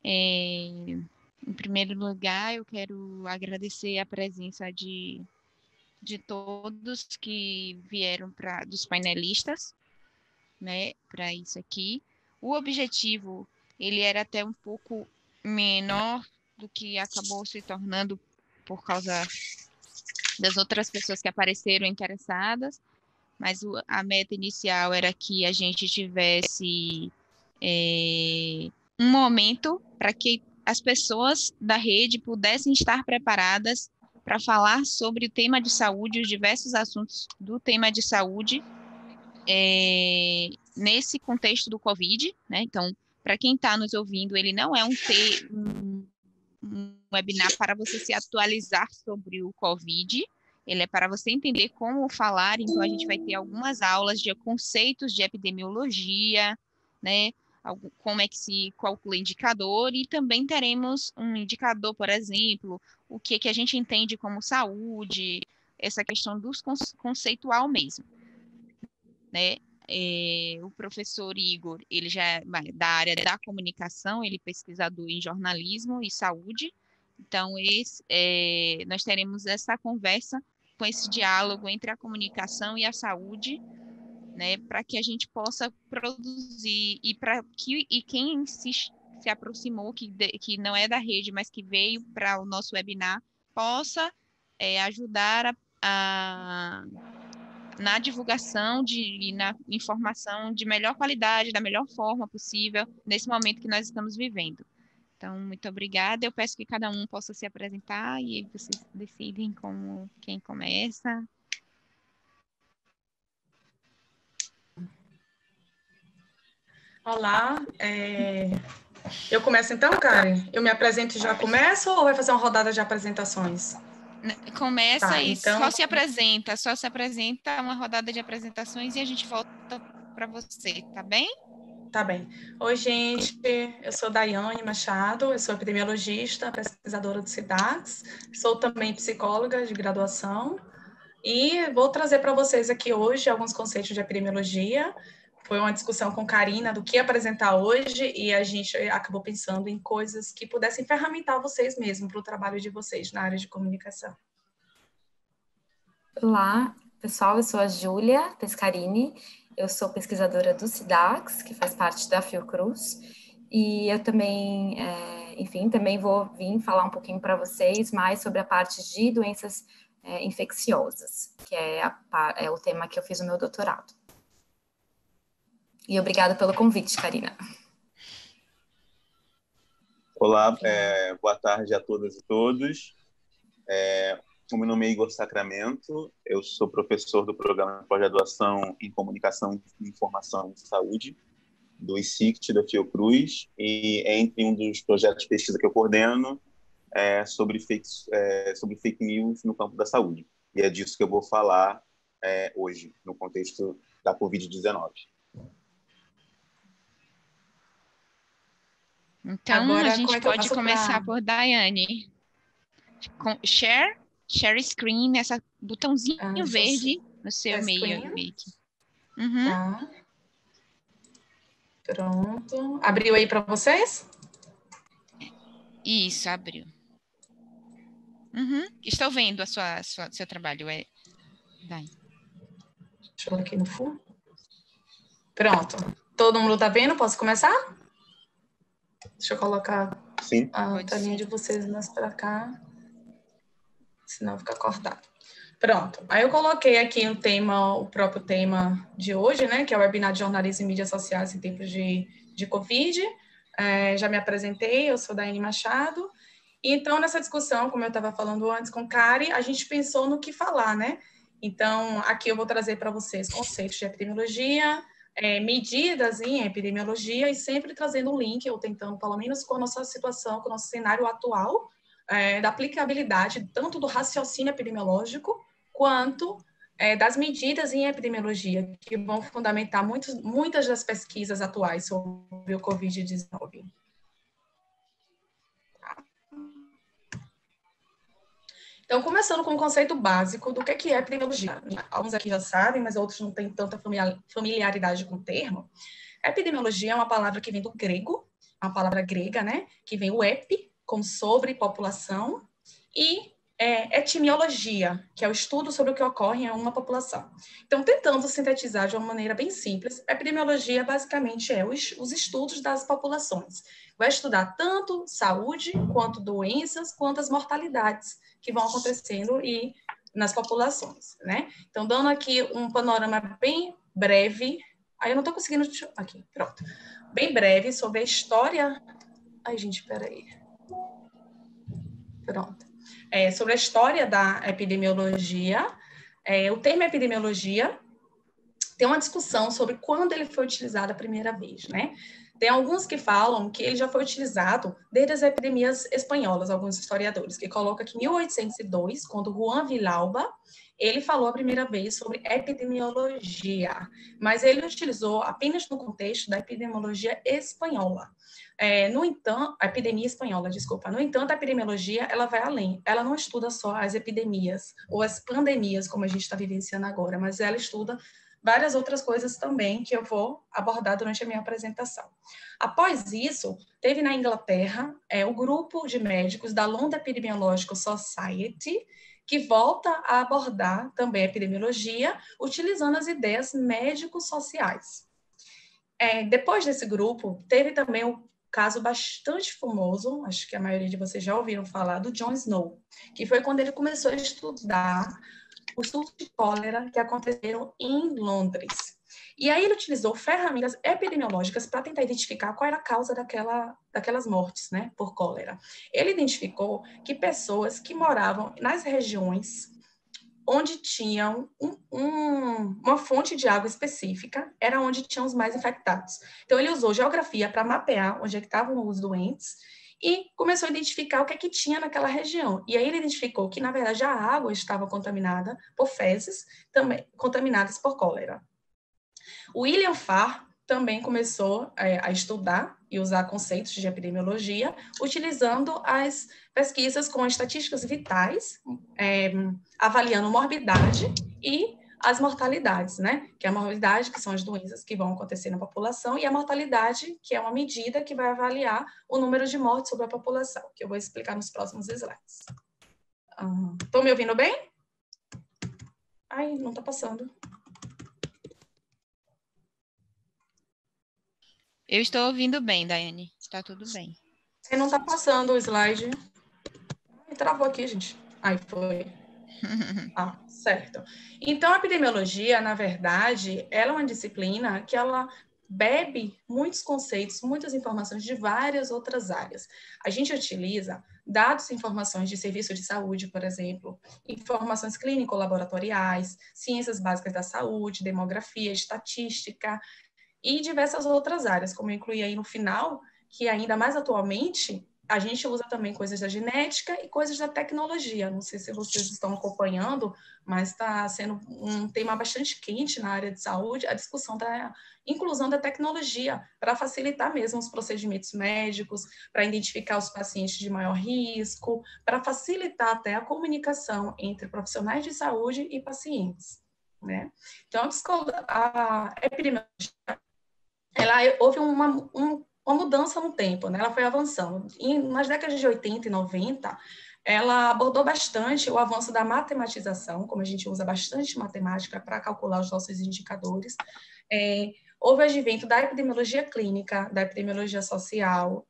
Em primeiro lugar, eu quero agradecer a presença de todos que vieram dos painelistas, né, para isso aqui. O objetivo, ele era até um pouco menor do que acabou se tornando por causa das outras pessoas que apareceram interessadas, mas a meta inicial era que a gente tivesse um momento para que as pessoas da rede pudessem estar preparadas para falar sobre o tema de saúde, os diversos assuntos do tema de saúde, nesse contexto do Covid, né? Então, para quem está nos ouvindo, ele não é um webinar para você se atualizar sobre o Covid, ele é para você entender como falar. Então, a gente vai ter algumas aulas de conceitos de epidemiologia, né? Como é que se calcula indicador, e também teremos um indicador, por exemplo, o que a gente entende como saúde, essa questão dos conceitual mesmo, né? O professor Igor, ele já é da área da comunicação, ele é pesquisador em jornalismo e saúde. Então, nós teremos essa conversa com esse diálogo entre a comunicação e a saúde, né, para que a gente possa produzir e quem se aproximou, que não é da rede, mas que veio para o nosso webinar, possa ajudar na divulgação e na informação de melhor qualidade, da melhor forma possível, nesse momento que nós estamos vivendo. Então, muito obrigada. Eu peço que cada um possa se apresentar e aí vocês decidem quem começa. Olá, eu começo então, Karen? Eu me apresento e já começo, ou vai fazer uma rodada de apresentações? Começa Tá, e então... só se apresenta uma rodada de apresentações e a gente volta para você, tá bem? Tá bem. Oi, gente, eu sou Daiane Machado, eu sou epidemiologista, pesquisadora do SIDAX, sou também psicóloga de graduação e vou trazer para vocês aqui hoje alguns conceitos de epidemiologia. Foi uma discussão com Karina do que apresentar hoje e a gente acabou pensando em coisas que pudessem ferramentar vocês mesmo para o trabalho de vocês na área de comunicação. Olá, pessoal, eu sou a Júlia Pescarini, eu sou pesquisadora do SIDAX, que faz parte da Fiocruz, e eu também, também vou vir falar um pouquinho para vocês mais sobre a parte de doenças infecciosas, que é o tema que eu fiz o meu doutorado. E obrigada pelo convite, Karina. Olá, boa tarde a todas e todos. O meu nome é Igor Sacramento, eu sou professor do programa de pós-graduação em Comunicação, Informação e Saúde, do ICICT da Fiocruz, e entre um dos projetos de pesquisa que eu coordeno sobre fake news no campo da saúde. E é disso que eu vou falar hoje, no contexto da Covid-19. Então, agora, a gente pode começar por Daiane. Share screen, esse botãozinho verde no seu meio. Uhum. Tá. Pronto. Abriu aí para vocês? Isso, abriu. Uhum. Estou vendo seu trabalho. Vai. Deixa eu ver aqui no fundo. Pronto. Todo mundo está vendo? Posso começar? Deixa eu colocar a telinha de vocês mais para cá. Senão fica cortado. Pronto. Aí eu coloquei aqui o próprio tema de hoje, né? Que é o webinar de jornalismo e mídias sociais em tempos de Covid. Já me apresentei, eu sou Daiane Machado. E então, nessa discussão, como eu estava falando antes com Kari, a gente pensou no que falar, né? Então, aqui eu vou trazer para vocês conceitos de epidemiologia, medidas em epidemiologia e sempre trazendo um link, ou tentando, pelo menos, com a nossa situação, com o nosso cenário atual, da aplicabilidade tanto do raciocínio epidemiológico quanto das medidas em epidemiologia, que vão fundamentar muitas das pesquisas atuais sobre o Covid-19. Então, começando com o conceito básico do que é epidemiologia. Alguns aqui já sabem, mas outros não têm tanta familiaridade com o termo. Epidemiologia é uma palavra que vem do grego, uma palavra grega, né? Que vem o epi, como sobre população, e etimologia, que é o estudo sobre o que ocorre em uma população. Então, tentando sintetizar de uma maneira bem simples, a epidemiologia basicamente é os estudos das populações. Vai estudar tanto saúde, quanto doenças, quanto as mortalidades que vão acontecendo nas populações, né? Então, dando aqui um panorama bem breve, aí eu não estou conseguindo... Aqui, pronto. Bem breve sobre a história... Ai, gente, peraí. Pronto. Sobre a história da epidemiologia. O termo epidemiologia tem uma discussão sobre quando ele foi utilizado a primeira vez, né? Tem alguns que falam que ele já foi utilizado desde as epidemias espanholas, alguns historiadores, que colocam que em 1802, quando Juan Villalba, ele falou a primeira vez sobre epidemiologia, mas ele utilizou apenas no contexto da epidemiologia espanhola. No entanto, a epidemia espanhola, desculpa. No entanto, a epidemiologia, ela vai além. Ela não estuda só as epidemias ou as pandemias, como a gente está vivenciando agora, mas ela estuda várias outras coisas também que eu vou abordar durante a minha apresentação. Após isso, teve na Inglaterra o grupo de médicos da London Epidemiological Society, que volta a abordar também a epidemiologia, utilizando as ideias médico-sociais. Depois desse grupo, teve também um caso bastante famoso, acho que a maioria de vocês já ouviram falar, do John Snow, que foi quando ele começou a estudar os surtos de cólera que aconteceram em Londres. E aí ele utilizou ferramentas epidemiológicas para tentar identificar qual era a causa daquelas mortes, né, por cólera. Ele identificou que pessoas que moravam nas regiões onde tinham uma fonte de água específica, era onde tinham os mais infectados. Então, ele usou geografia para mapear onde é que estavam os doentes e começou a identificar o que é que tinha naquela região. E aí ele identificou que, na verdade, a água estava contaminada por fezes, também contaminadas por cólera. William Farr também começou a estudar e usar conceitos de epidemiologia, utilizando as pesquisas com estatísticas vitais, avaliando morbidade e as mortalidades, né? Que é a morbidade, que são as doenças que vão acontecer na população, e a mortalidade, que é uma medida que vai avaliar o número de mortes sobre a população, que eu vou explicar nos próximos slides. Estão me ouvindo bem? Ai, não está passando. Eu estou ouvindo bem, Daiane. Está tudo bem. Não está passando o slide. Travou aqui, gente. Aí foi. Certo. Então, a epidemiologia, na verdade, ela é uma disciplina que ela bebe muitos conceitos, muitas informações de várias outras áreas. A gente utiliza dados e informações de serviço de saúde, por exemplo, informações clínico-laboratoriais, ciências básicas da saúde, demografia, estatística e diversas outras áreas, como eu incluí aí no final, que ainda mais atualmente a gente usa também coisas da genética e coisas da tecnologia. Não sei se vocês estão acompanhando, mas está sendo um tema bastante quente na área de saúde, a discussão da inclusão da tecnologia para facilitar mesmo os procedimentos médicos, para identificar os pacientes de maior risco, para facilitar até a comunicação entre profissionais de saúde e pacientes, né? Então, a epidemiologia, houve uma mudança no tempo, né? Ela foi avançando. Nas décadas de 80 e 90, ela abordou bastante o avanço da matematização, como a gente usa bastante matemática para calcular os nossos indicadores. Houve o advento da epidemiologia clínica, da epidemiologia social,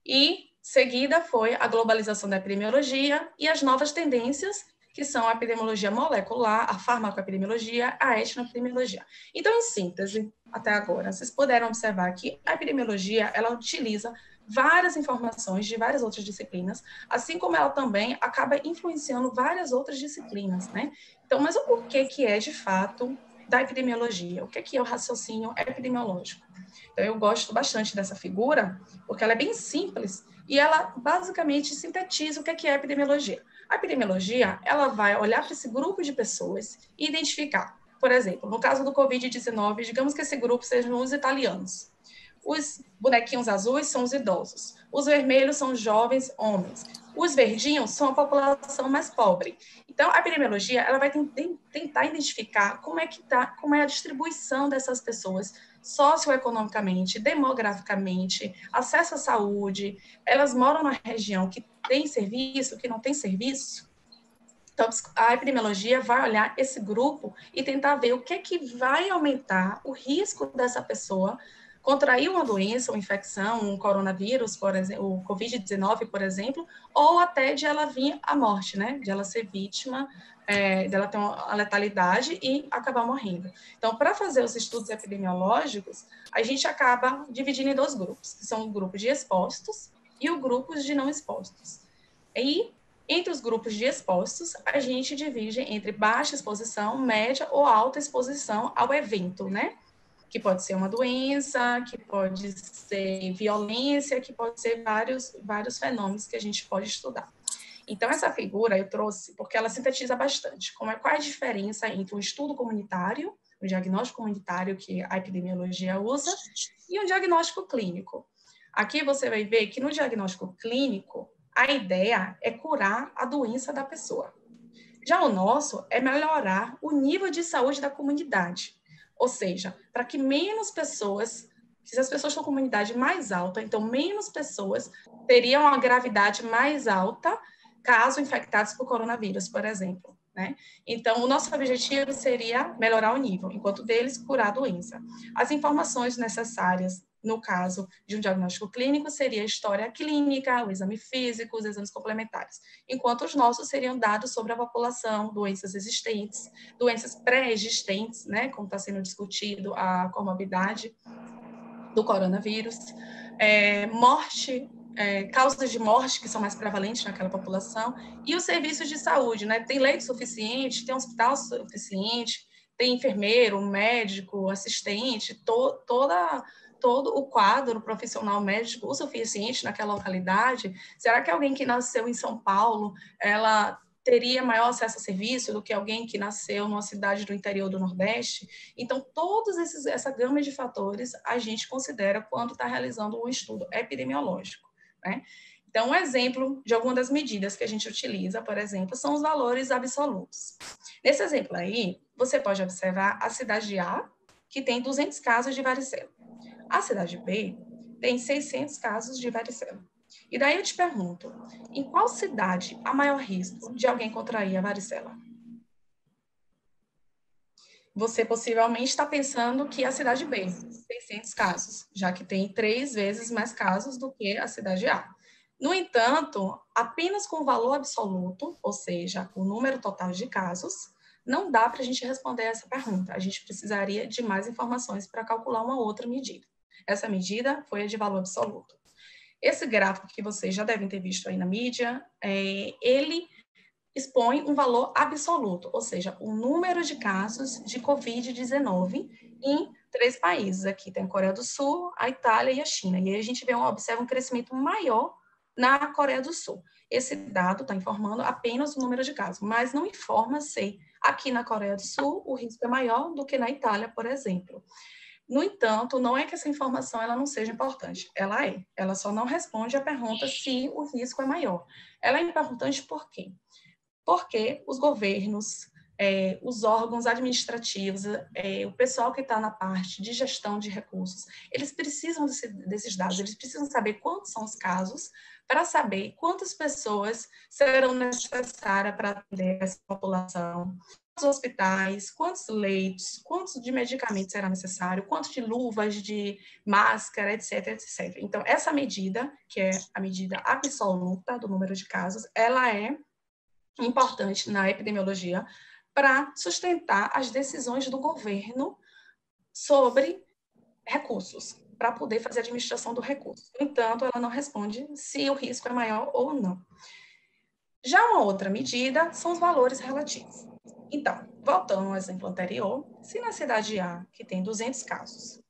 e seguida foi a globalização da epidemiologia e as novas tendências, que são a epidemiologia molecular, a farmacoepidemiologia, a etnoepidemiologia. Então, em síntese, até agora, vocês puderam observar que a epidemiologia, ela utiliza várias informações de várias outras disciplinas, assim como ela também acaba influenciando várias outras disciplinas, né? Então, mas o porquê que é, de fato, da epidemiologia? O que é o raciocínio epidemiológico? Então, eu gosto bastante dessa figura, porque ela é bem simples e ela, basicamente, sintetiza o que é a epidemiologia. A epidemiologia, ela vai olhar para esse grupo de pessoas e identificar. Por exemplo, no caso do Covid-19, digamos que esse grupo sejam os italianos. Os bonequinhos azuis são os idosos. Os vermelhos são os jovens homens. Os verdinhos são a população mais pobre. Então, a epidemiologia, ela vai tentar identificar como é a distribuição dessas pessoas socioeconomicamente, demograficamente, acesso à saúde, elas moram na região que tem serviço, que não tem serviço. Então, a epidemiologia vai olhar esse grupo e tentar ver o que é que vai aumentar o risco dessa pessoa contrair uma doença, uma infecção, um coronavírus, por exemplo, o Covid-19, por exemplo, ou até de ela vir à morte, né? De ela ser vítima, dela ter uma letalidade e acabar morrendo. Então, para fazer os estudos epidemiológicos, a gente acaba dividindo em 2 grupos, que são o grupo de expostos e o grupo de não expostos. E entre os grupos de expostos, a gente divide entre baixa exposição, média ou alta exposição ao evento, né? Que pode ser uma doença, que pode ser violência, que pode ser vários fenômenos que a gente pode estudar. Então, essa figura eu trouxe porque ela sintetiza bastante qual é a diferença entre um estudo comunitário, um diagnóstico comunitário que a epidemiologia usa, e um diagnóstico clínico. Aqui você vai ver que no diagnóstico clínico, a ideia é curar a doença da pessoa. Já o nosso é melhorar o nível de saúde da comunidade. Ou seja, para que menos pessoas, se as pessoas estão com comunidade mais alta, então menos pessoas teriam uma gravidade mais alta caso infectados por coronavírus, por exemplo, né? Então, o nosso objetivo seria melhorar o nível, enquanto deles, curar a doença. As informações necessárias, no caso de um diagnóstico clínico, seria a história clínica, o exame físico, os exames complementares, enquanto os nossos seriam dados sobre a população, doenças existentes, doenças pré-existentes, né, como está sendo discutido a comorbidade do coronavírus, morte, causas de morte que são mais prevalentes naquela população, e os serviços de saúde, né, tem leito suficiente, tem hospital suficiente, tem enfermeiro, médico, assistente, todo o quadro profissional médico o suficiente naquela localidade? Será que alguém que nasceu em São Paulo, ela teria maior acesso a serviço do que alguém que nasceu numa cidade do interior do Nordeste? Então, essa gama de fatores a gente considera quando está realizando um estudo epidemiológico, né? Então, um exemplo de alguma das medidas que a gente utiliza, por exemplo, são os valores absolutos. Nesse exemplo aí, você pode observar a cidade A, que tem 200 casos de varicela. A cidade B tem 600 casos de varicela. E daí eu te pergunto, em qual cidade há maior risco de alguém contrair a varicela? Você possivelmente está pensando que a cidade B, 600 casos, já que tem 3 vezes mais casos do que a cidade A. No entanto, apenas com o valor absoluto, ou seja, o número total de casos, não dá para a gente responder essa pergunta. A gente precisaria de mais informações para calcular uma outra medida. Essa medida foi a de valor absoluto. Esse gráfico que vocês já devem ter visto aí na mídia, ele expõe um valor absoluto, ou seja, o número de casos de Covid-19 em 3 países. Aqui tem a Coreia do Sul, a Itália e a China. E aí a gente observa um crescimento maior na Coreia do Sul. Esse dado está informando apenas o número de casos, mas não informa se aqui na Coreia do Sul o risco é maior do que na Itália, por exemplo. No entanto, não é que essa informação ela não seja importante, ela só não responde à pergunta se o risco é maior. Ela é importante por quê? Porque os governos, os órgãos administrativos, o pessoal que está na parte de gestão de recursos, eles precisam desses dados, eles precisam saber quantos são os casos, para saber quantas pessoas serão necessárias para atender essa população, quantos hospitais, quantos leitos, quantos de medicamentos será necessário, quantos de luvas, de máscara, etc, etc. Então, essa medida, que é a medida absoluta do número de casos, ela é importante na epidemiologia para sustentar as decisões do governo sobre recursos, para poder fazer a administração do recurso. No entanto, ela não responde se o risco é maior ou não. Já uma outra medida são os valores relativos. Então, voltando ao exemplo anterior, se na cidade A, que tem 200 casos,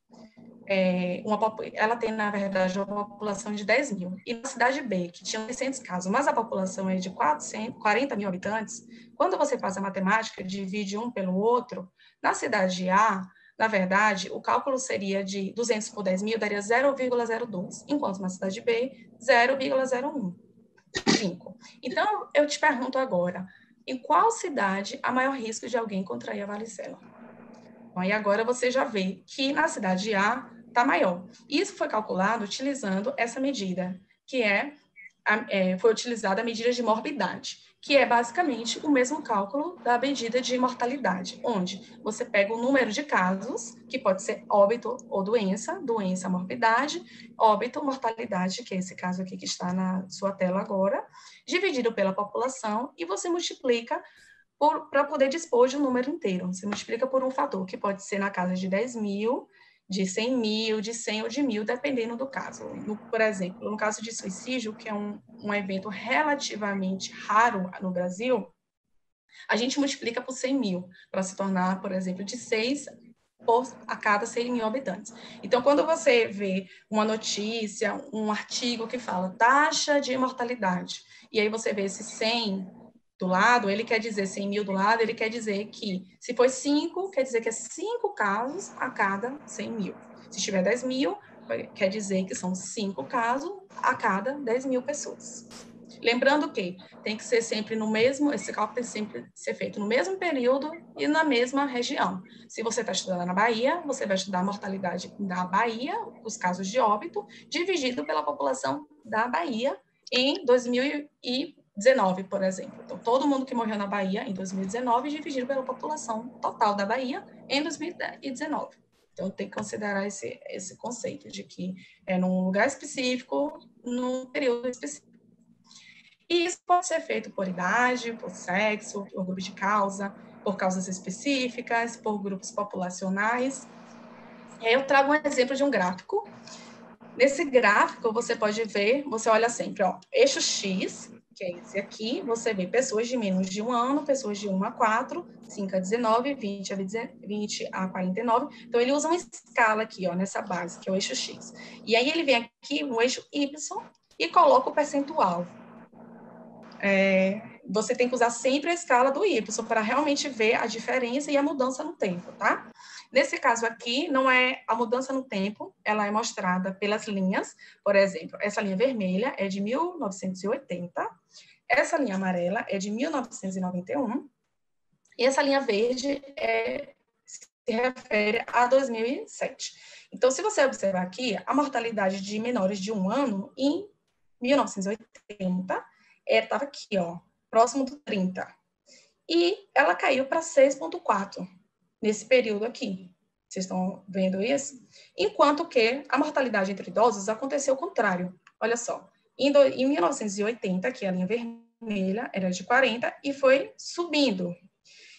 ela tem, na verdade, uma população de 10 mil, e na cidade B, que tinha 600 casos, mas a população é de 40 mil habitantes, quando você faz a matemática, divide um pelo outro, na cidade A, na verdade, o cálculo seria de 200 por 10 mil, daria 0,02, enquanto na cidade B, 0,015. Então, eu te pergunto agora, em qual cidade há maior risco de alguém contrair a varicela? Então, aí agora você já vê que na cidade A está maior. Isso foi calculado utilizando essa medida, que foi utilizada a medida de morbidade, que é basicamente o mesmo cálculo da medida de mortalidade, onde você pega o número de casos, que pode ser óbito ou doença, morbidade, óbito, mortalidade, que é esse caso aqui que está na sua tela agora, dividido pela população, e você multiplica para poder dispor de um número inteiro. Você multiplica por um fator, que pode ser na casa de 10 mil, de 100 mil, de 100 ou de 1000, dependendo do caso. Por exemplo, no caso de suicídio, que é um evento relativamente raro no Brasil, a gente multiplica por 100 mil, para se tornar, por exemplo, de 6 a cada 100 mil habitantes. Então, quando você vê uma notícia, um artigo que fala taxa de mortalidade, e aí você vê esse 100 do lado, ele quer dizer 100 mil do lado, ele quer dizer que, se for 5, quer dizer que é 5 casos a cada 100 mil. Se tiver 10 mil, quer dizer que são 5 casos a cada 10 mil pessoas. Lembrando que tem que ser sempre no mesmo, esse cálculo tem que sempre ser feito no mesmo período e na mesma região. Se você está estudando na Bahia, você vai estudar a mortalidade da Bahia, os casos de óbito, dividido pela população da Bahia em 2019, por exemplo. Então, todo mundo que morreu na Bahia em 2019 dividido pela população total da Bahia em 2019. Então, tem que considerar esse conceito de que é num lugar específico, num período específico. E isso pode ser feito por idade, por sexo, por grupo de causa, por causas específicas, por grupos populacionais. E aí eu trago um exemplo de um gráfico. Nesse gráfico, você pode ver, você olha sempre, ó, eixo X, que é esse aqui, você vê pessoas de menos de 1 ano, pessoas de 1 a 4, 5 a 19, 20 a 49. Então, ele usa uma escala aqui, ó, nessa base, que é o eixo X. E aí, ele vem aqui no eixo Y e coloca o percentual. Você tem que usar sempre a escala do Y para realmente ver a diferença e a mudança no tempo, tá? Nesse caso aqui, não é a mudança no tempo, ela é mostrada pelas linhas. Por exemplo, essa linha vermelha é de 1980, essa linha amarela é de 1991, e essa linha verde se refere a 2007. Então, se você observar aqui, a mortalidade de menores de 1 ano em 1980 estava aqui, ó, próximo do 30. E ela caiu para 6,4 nesse período aqui. Vocês estão vendo isso? Enquanto que a mortalidade entre idosos aconteceu o contrário. Olha só, em 1980, que a linha vermelha era de 40 e foi subindo.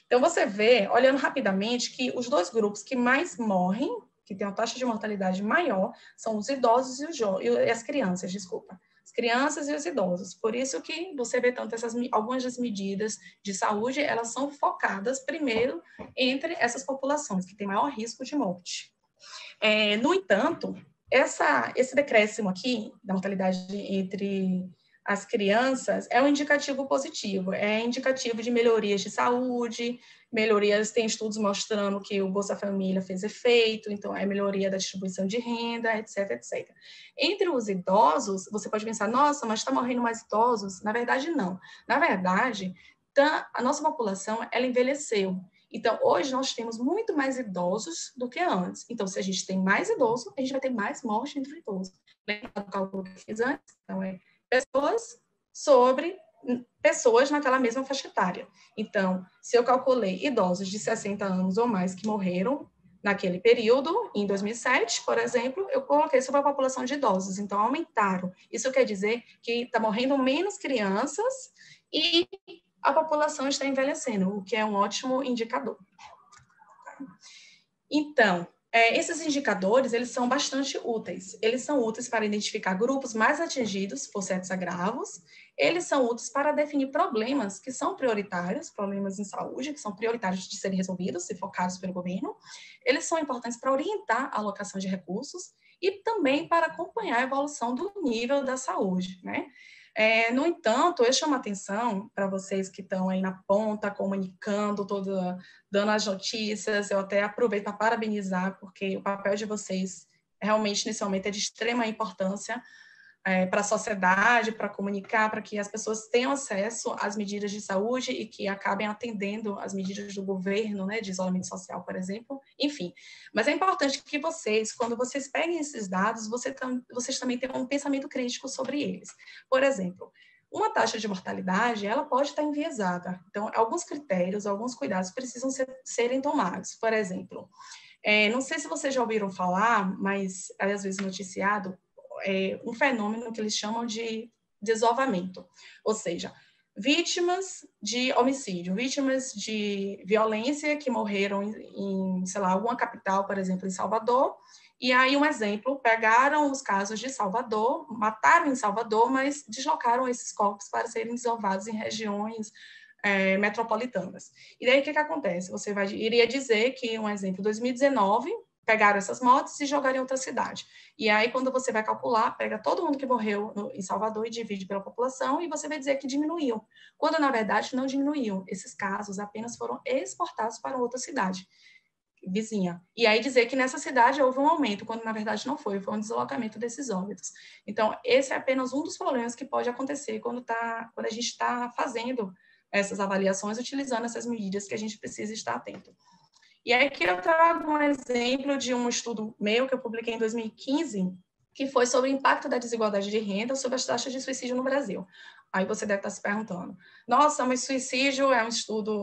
Então, você vê, olhando rapidamente, que os dois grupos que mais morrem, que têm uma taxa de mortalidade maior, são os idosos e as crianças, desculpa. As crianças e os idosos. Por isso que você vê tanto algumas das medidas de saúde, elas são focadas primeiro entre essas populações que têm maior risco de morte. No entanto, esse decréscimo aqui da mortalidade entre as crianças é um indicativo positivo, é indicativo de melhorias de saúde, tem estudos mostrando que o Bolsa Família fez efeito, então é melhoria da distribuição de renda, etc, etc. Entre os idosos, você pode pensar, nossa, mas está morrendo mais idosos? Na verdade, não. Na verdade, a nossa população, ela envelheceu. Então, hoje nós temos muito mais idosos do que antes. Então, se a gente tem mais idosos, a gente vai ter mais morte entre idosos. Lembra do cálculo que eu fiz antes? Então, pessoas sobre pessoas naquela mesma faixa etária. Então, se eu calculei idosos de 60 anos ou mais que morreram naquele período, em 2007, por exemplo, eu coloquei sobre a população de idosos. Então, aumentaram. Isso quer dizer que está morrendo menos crianças e a população está envelhecendo, o que é um ótimo indicador. Então, esses indicadores, eles são bastante úteis. Eles são úteis para identificar grupos mais atingidos por certos agravos. Eles são úteis para definir problemas que são prioritários, problemas em saúde, que são prioritários de serem resolvidos e focados pelo governo. Eles são importantes para orientar a alocação de recursos e também para acompanhar a evolução do nível da saúde, né? No entanto, eu chamo a atenção para vocês que estão aí na ponta, comunicando, dando as notícias, eu até aproveito para parabenizar, porque o papel de vocês realmente, nesse momento, é de extrema importância, para a sociedade, para comunicar, para que as pessoas tenham acesso às medidas de saúde e que acabem atendendo às medidas do governo, né, de isolamento social, por exemplo, enfim. Mas é importante que vocês, quando vocês peguem esses dados, vocês também tenham um pensamento crítico sobre eles. Por exemplo, uma taxa de mortalidade, ela pode estar enviesada. Então, alguns critérios, alguns cuidados precisam serem tomados. Por exemplo, não sei se vocês já ouviram falar, mas às vezes noticiado, um fenômeno que eles chamam de desovamento. Ou seja, vítimas de homicídio, vítimas de violência que morreram em, sei lá, alguma capital, por exemplo, em Salvador. E aí, um exemplo, pegaram os casos de Salvador, mataram em Salvador, mas deslocaram esses corpos para serem desovados em regiões metropolitanas. E daí, o que acontece? Você iria dizer que, um exemplo, 2019, pegaram essas mortes e jogaram em outra cidade. E aí, quando você vai calcular, pega todo mundo que morreu em Salvador e divide pela população, e você vai dizer que diminuiu. Quando, na verdade, não diminuiu. Esses casos apenas foram exportados para outra cidade vizinha. E aí dizer que nessa cidade houve um aumento, quando na verdade não foi um deslocamento desses óbitos. Então, esse é apenas um dos problemas que pode acontecer quando a gente está fazendo essas avaliações, utilizando essas medidas que a gente precisa estar atento. E aí aqui eu trago um exemplo de um estudo meu que eu publiquei em 2015, que foi sobre o impacto da desigualdade de renda sobre as taxas de suicídio no Brasil. Aí você deve estar se perguntando, nossa, mas suicídio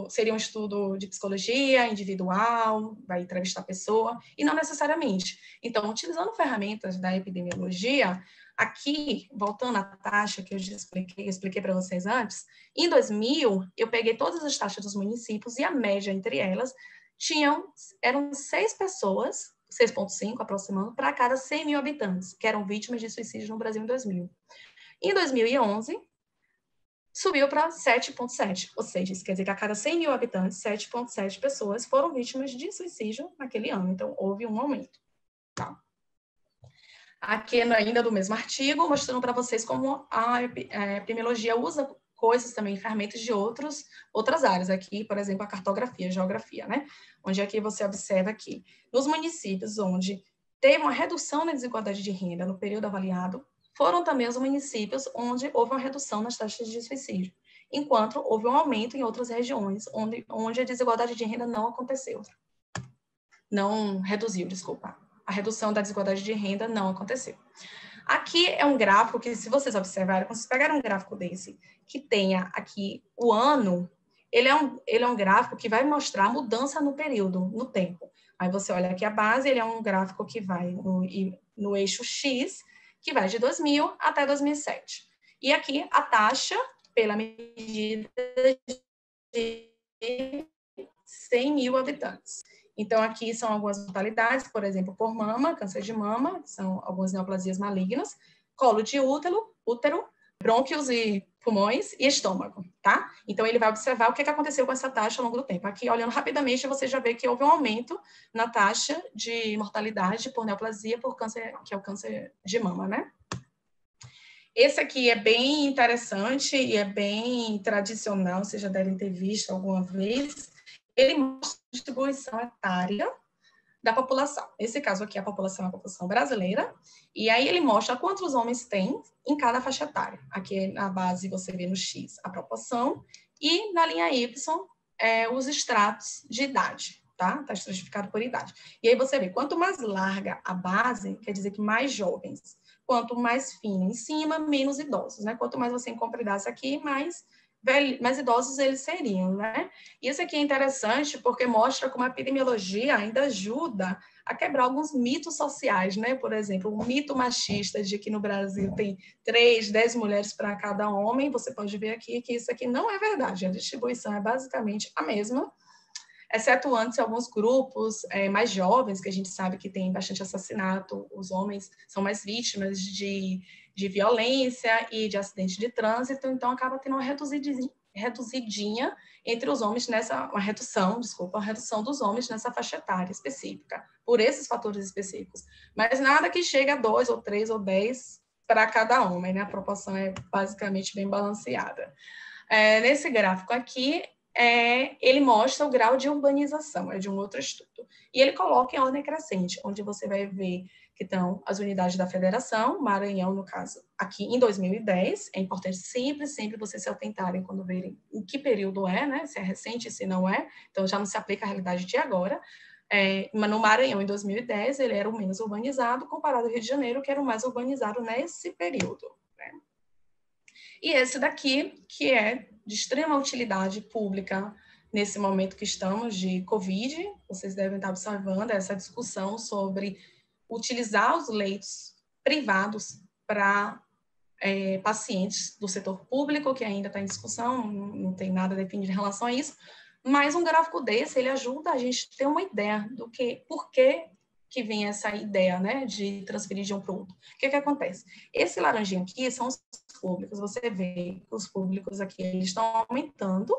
seria um estudo de psicologia individual, vai entrevistar a pessoa, e não necessariamente. Então, utilizando ferramentas da epidemiologia, aqui, voltando à taxa que eu já expliquei para vocês antes, em 2000, eu peguei todas as taxas dos municípios e a média entre elas eram 6 pessoas, 6,5 aproximando, para cada 100 mil habitantes, que eram vítimas de suicídio no Brasil em 2000. Em 2011, subiu para 7,7, ou seja, isso quer dizer que a cada 100 mil habitantes, 7,7 pessoas foram vítimas de suicídio naquele ano, então houve um aumento. Tá. Aqui ainda do mesmo artigo, mostrando para vocês como a epidemiologia usa coisas também, ferramentas de outras áreas. Aqui, por exemplo, a cartografia, a geografia, né? Onde aqui você observa que nos municípios onde teve uma redução na desigualdade de renda no período avaliado, foram também os municípios onde houve uma redução nas taxas de suicídio, enquanto houve um aumento em outras regiões onde a desigualdade de renda não aconteceu. Não reduziu, desculpa. A redução da desigualdade de renda não aconteceu. Aqui é um gráfico que, se vocês observarem, quando vocês pegarem um gráfico desse, que tenha aqui o ano, ele é um gráfico que vai mostrar a mudança no período, no tempo. Aí você olha aqui a base, ele é um gráfico que vai no eixo X, que vai de 2000 até 2007. E aqui a taxa pela medida de 100 mil habitantes. Então, aqui são algumas mortalidades, por exemplo, por mama, câncer de mama, são algumas neoplasias malignas, colo de útero, brônquios e pulmões e estômago, tá? Então, ele vai observar o que aconteceu com essa taxa ao longo do tempo. Aqui, olhando rapidamente, você já vê que houve um aumento na taxa de mortalidade por neoplasia, por câncer, que é o câncer de mama, né? Esse aqui é bem interessante e é bem tradicional, vocês já devem ter visto alguma vez. Ele mostra a distribuição etária da população. Nesse caso aqui, a população é a população brasileira. E aí ele mostra quantos homens tem em cada faixa etária. Aqui na base você vê no X a proporção e na linha Y os estratos de idade, tá? Está estratificado por idade. E aí você vê, quanto mais larga a base, quer dizer que mais jovens. Quanto mais fina em cima, menos idosos, né? Quanto mais você encontrar idades aqui, mais idosos eles seriam, né? E isso aqui é interessante porque mostra como a epidemiologia ainda ajuda a quebrar alguns mitos sociais, né? Por exemplo, o mito machista de que no Brasil tem 10 mulheres para cada homem, você pode ver aqui que isso aqui não é verdade, a distribuição é basicamente a mesma, excetuando-se alguns grupos mais jovens, que a gente sabe que tem bastante assassinato, os homens são mais vítimas de violência e de acidente de trânsito, então acaba tendo uma reduzidinha entre os homens uma redução dos homens nessa faixa etária específica, por esses fatores específicos. Mas nada que chegue a 2 ou 3 ou 10 para cada homem, né? A proporção é basicamente bem balanceada. Nesse gráfico aqui, ele mostra o grau de urbanização, é de um outro estudo. E ele coloca em ordem crescente, onde você vai ver que estão as unidades da federação, Maranhão, no caso, aqui em 2010. É importante sempre você se atentarem quando verem em que período é, né? Se é recente, se não é. Então, já não se aplica à realidade de agora. Mas no Maranhão, em 2010, ele era o menos urbanizado, comparado ao Rio de Janeiro, que era o mais urbanizado nesse período, né? E esse daqui, que é de extrema utilidade pública nesse momento que estamos de Covid, vocês devem estar observando essa discussão sobre utilizar os leitos privados para pacientes do setor público, que ainda está em discussão, não tem nada definido em relação a isso, mas um gráfico desse, ele ajuda a gente a ter uma ideia do que, por que vem essa ideia, né, de transferir de um para o outro. O que acontece? Esse laranjinho aqui são os públicos, você vê que os públicos aqui, eles estão aumentando,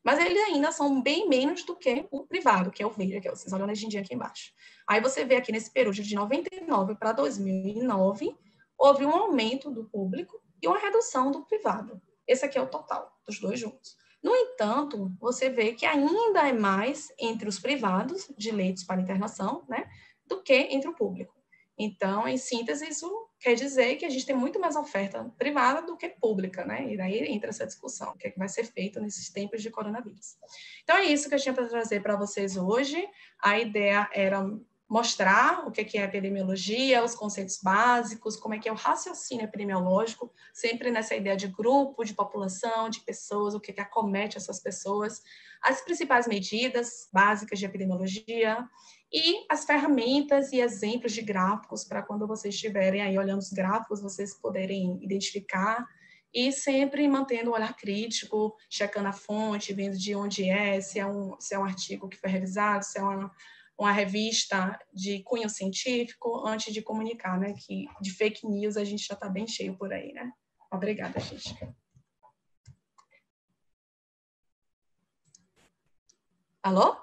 mas eles ainda são bem menos do que o privado, que é o verde, que é, vocês olham a legendinha aqui embaixo. Aí você vê aqui nesse período de 99 para 2009, houve um aumento do público e uma redução do privado. Esse aqui é o total, dos dois juntos. No entanto, você vê que ainda é mais entre os privados de leitos para internação, né, do que entre o público. Então, em síntese, isso quer dizer que a gente tem muito mais oferta privada do que pública, né? E daí entra essa discussão, o que é que vai ser feito nesses tempos de coronavírus. Então, é isso que eu tinha para trazer para vocês hoje. A ideia era mostrar o que é epidemiologia, os conceitos básicos, como é que é o raciocínio epidemiológico, sempre nessa ideia de grupo, de população, de pessoas, o que acomete essas pessoas, as principais medidas básicas de epidemiologia e as ferramentas e exemplos de gráficos para quando vocês estiverem aí olhando os gráficos, vocês poderem identificar e sempre mantendo um olhar crítico, checando a fonte, vendo de onde se é um artigo que foi revisado, se é uma revista de cunho científico, antes de comunicar, né, que de fake news a gente já está bem cheio por aí, né? Obrigada, gente. Alô?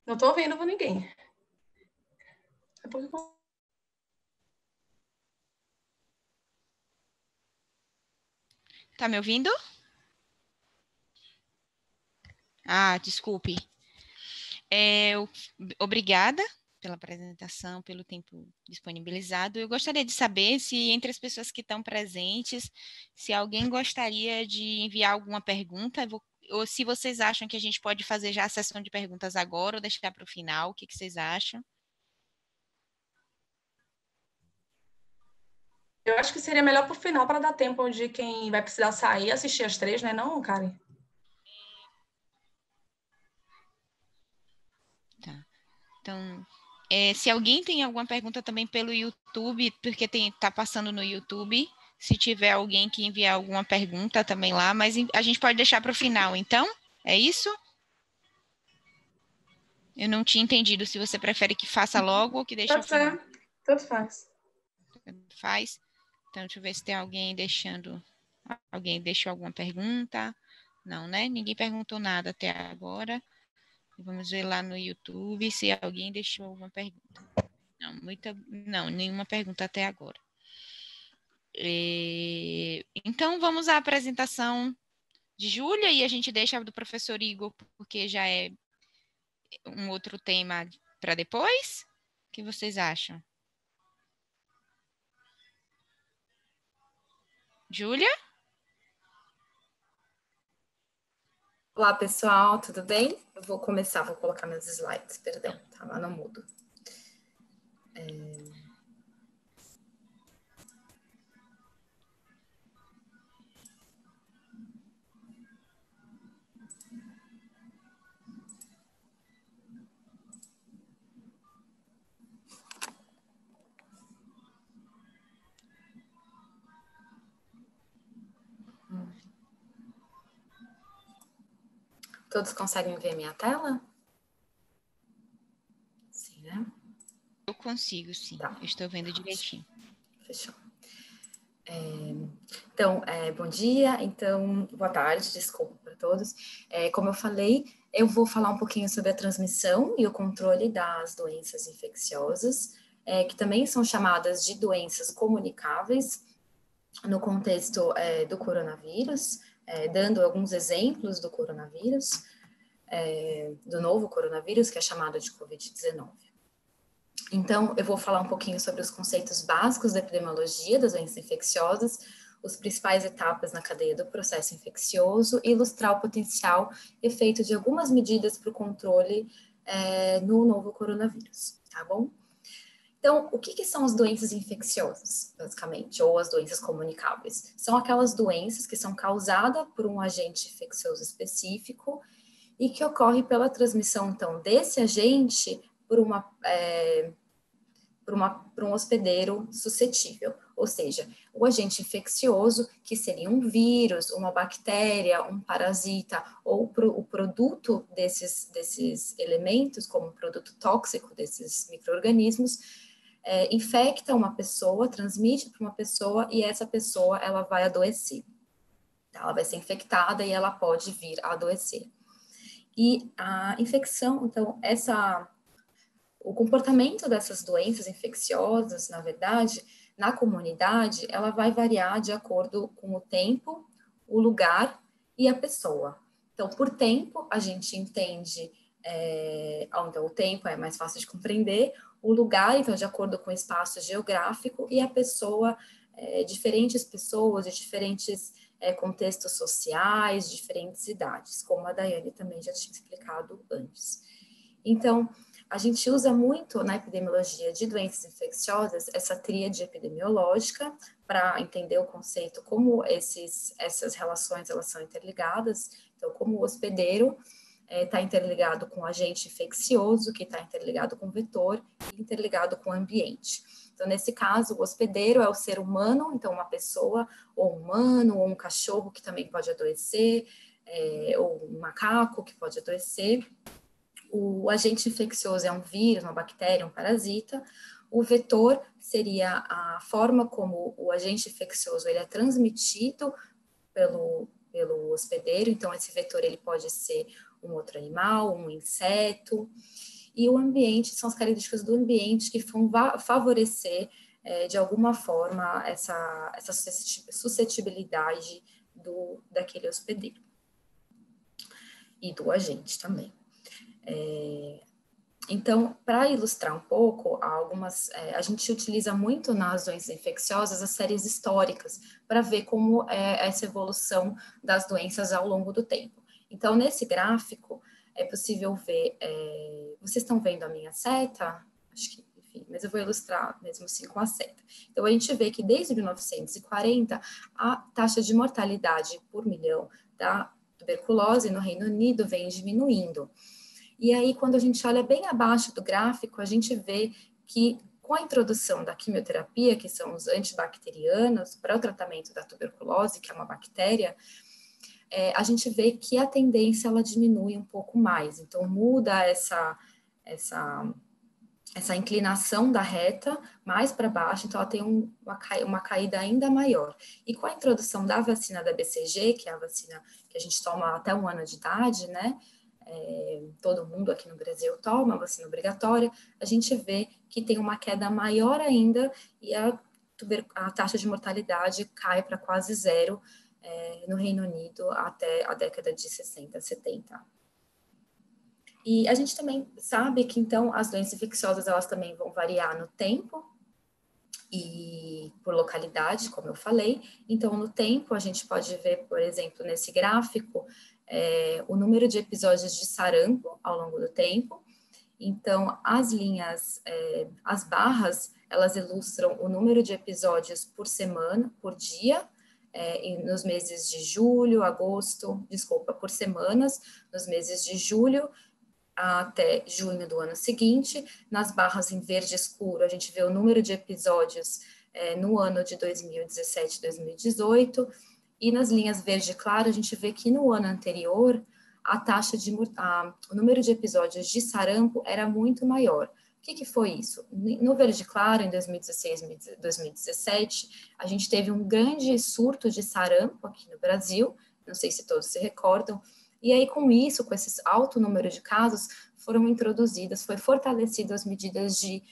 Não estou ouvindo ninguém. É porque... Tá me ouvindo? Ah, desculpe. Obrigada pela apresentação, pelo tempo disponibilizado. Eu gostaria de saber se entre as pessoas que estão presentes, se alguém gostaria de enviar alguma pergunta, ou se vocês acham que a gente pode fazer já a sessão de perguntas agora ou deixar para o final, o que vocês acham? Eu acho que seria melhor para o final, para dar tempo de quem vai precisar sair assistir as 3, né? Não, Karen? Tá. Então, se alguém tem alguma pergunta também pelo YouTube, porque tá passando no YouTube, se tiver alguém que enviar alguma pergunta também lá, mas a gente pode deixar para o final, então? É isso? Eu não tinha entendido se você prefere que faça logo ou que deixe ao final. Tanto faz. Tanto faz. Então, deixa eu ver se tem alguém deixando... Alguém deixou alguma pergunta? Não, né? Ninguém perguntou nada até agora. Vamos ver lá no YouTube se alguém deixou alguma pergunta. Não, nenhuma pergunta até agora. Então, vamos à apresentação de Júlia e a gente deixa do professor Igor, porque já é um outro tema para depois. O que vocês acham? Júlia? Olá, pessoal, tudo bem? Eu vou começar, vou colocar meus slides, perdão, estava no mudo. Todos conseguem ver minha tela? Sim, né? Eu consigo, sim. Tá. Eu estou vendo direitinho. Fechou. Então, bom dia, boa tarde, desculpa para todos. Como eu falei, eu vou falar um pouquinho sobre a transmissão e o controle das doenças infecciosas, que também são chamadas de doenças comunicáveis, no contexto do coronavírus, dando alguns exemplos do coronavírus, do novo coronavírus, que é chamado de Covid-19. Então, eu vou falar um pouquinho sobre os conceitos básicos da epidemiologia das doenças infecciosas, as principais etapas na cadeia do processo infeccioso e ilustrar o potencial efeito de algumas medidas para o controle no novo coronavírus, tá bom? Então, o que são as doenças infecciosas, basicamente, ou as doenças comunicáveis? São aquelas doenças que são causadas por um agente infeccioso específico e que ocorre pela transmissão, então, desse agente por um hospedeiro suscetível, ou seja, o agente infeccioso, que seria um vírus, uma bactéria, um parasita, ou o produto desses elementos, como um produto tóxico desses micro-organismos, infecta uma pessoa, transmite para uma pessoa, e essa pessoa, ela vai adoecer. Ela vai ser infectada e ela pode vir a adoecer. E a infecção, então, o comportamento dessas doenças infecciosas, na verdade, na comunidade, ela vai variar de acordo com o tempo, o lugar e a pessoa. Então, por tempo, a gente entende, então o tempo é mais fácil de compreender, o lugar, então, de acordo com o espaço geográfico, e a pessoa, diferentes pessoas de diferentes contextos sociais, diferentes idades, como a Daiane também já tinha explicado antes. Então, a gente usa muito na epidemiologia de doenças infecciosas essa tríade epidemiológica para entender o conceito, como essas relações elas são interligadas. Então, como o hospedeiro está interligado com o agente infeccioso, que está interligado com o vetor e interligado com o ambiente. Então, nesse caso, o hospedeiro é o ser humano, então uma pessoa, ou um humano, ou um cachorro que também pode adoecer, ou um macaco que pode adoecer. O agente infeccioso é um vírus, uma bactéria, um parasita. O vetor seria a forma como o agente infeccioso ele é transmitido pelo hospedeiro. Então, esse vetor ele pode ser um outro animal, um inseto. E o ambiente são as características do ambiente que vão favorecer, de alguma forma, essa suscetibilidade daquele hospedeiro. E do agente também. Então, para ilustrar um pouco, a gente utiliza muito nas doenças infecciosas as séries históricas para ver como é essa evolução das doenças ao longo do tempo. Então, nesse gráfico, é possível ver, vocês estão vendo a minha seta? Acho que, enfim, mas eu vou ilustrar mesmo assim com a seta. Então, a gente vê que desde 1940, a taxa de mortalidade por milhão da tuberculose no Reino Unido vem diminuindo. E aí, quando a gente olha bem abaixo do gráfico, a gente vê que com a introdução da quimioterapia, que são os antibacterianos, para o tratamento da tuberculose, que é uma bactéria, a gente vê que a tendência ela diminui um pouco mais. Então, muda essa inclinação da reta mais para baixo, então ela tem uma caída ainda maior. E com a introdução da vacina da BCG, que é a vacina que a gente toma até 1 ano de idade, né? Todo mundo aqui no Brasil toma a vacina obrigatória, a gente vê que tem uma queda maior ainda e a taxa de mortalidade cai para quase zero no Reino Unido até a década de 60, 70. E a gente também sabe que, então, as doenças infecciosas, elas também vão variar no tempo e por localidade, como eu falei. Então, no tempo, a gente pode ver, por exemplo, nesse gráfico, o número de episódios de sarampo ao longo do tempo. Então, as linhas, as barras, elas ilustram o número de episódios por semana, por dia, nos meses de julho, por semanas, nos meses de julho até junho do ano seguinte. Nas barras em verde escuro, a gente vê o número de episódios no ano de 2017 e 2018, e nas linhas verde claro, a gente vê que no ano anterior, o número de episódios de sarampo era muito maior. O que foi isso? No verde claro, em 2016 e 2017, a gente teve um grande surto de sarampo aqui no Brasil, não sei se todos se recordam, e aí com isso, com esse alto número de casos, foi fortalecidas as medidas de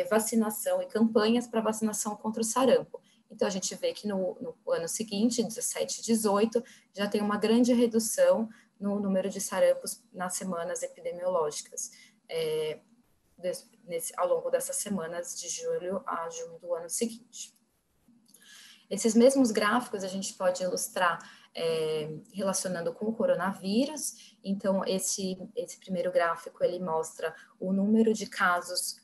vacinação e campanhas para vacinação contra o sarampo. Então, a gente vê que no ano seguinte, 17 e 18, já tem uma grande redução no número de sarampos nas semanas epidemiológicas, ao longo dessas semanas de julho a junho do ano seguinte. Esses mesmos gráficos a gente pode ilustrar relacionando com o coronavírus. Então, esse primeiro gráfico, ele mostra o número de casos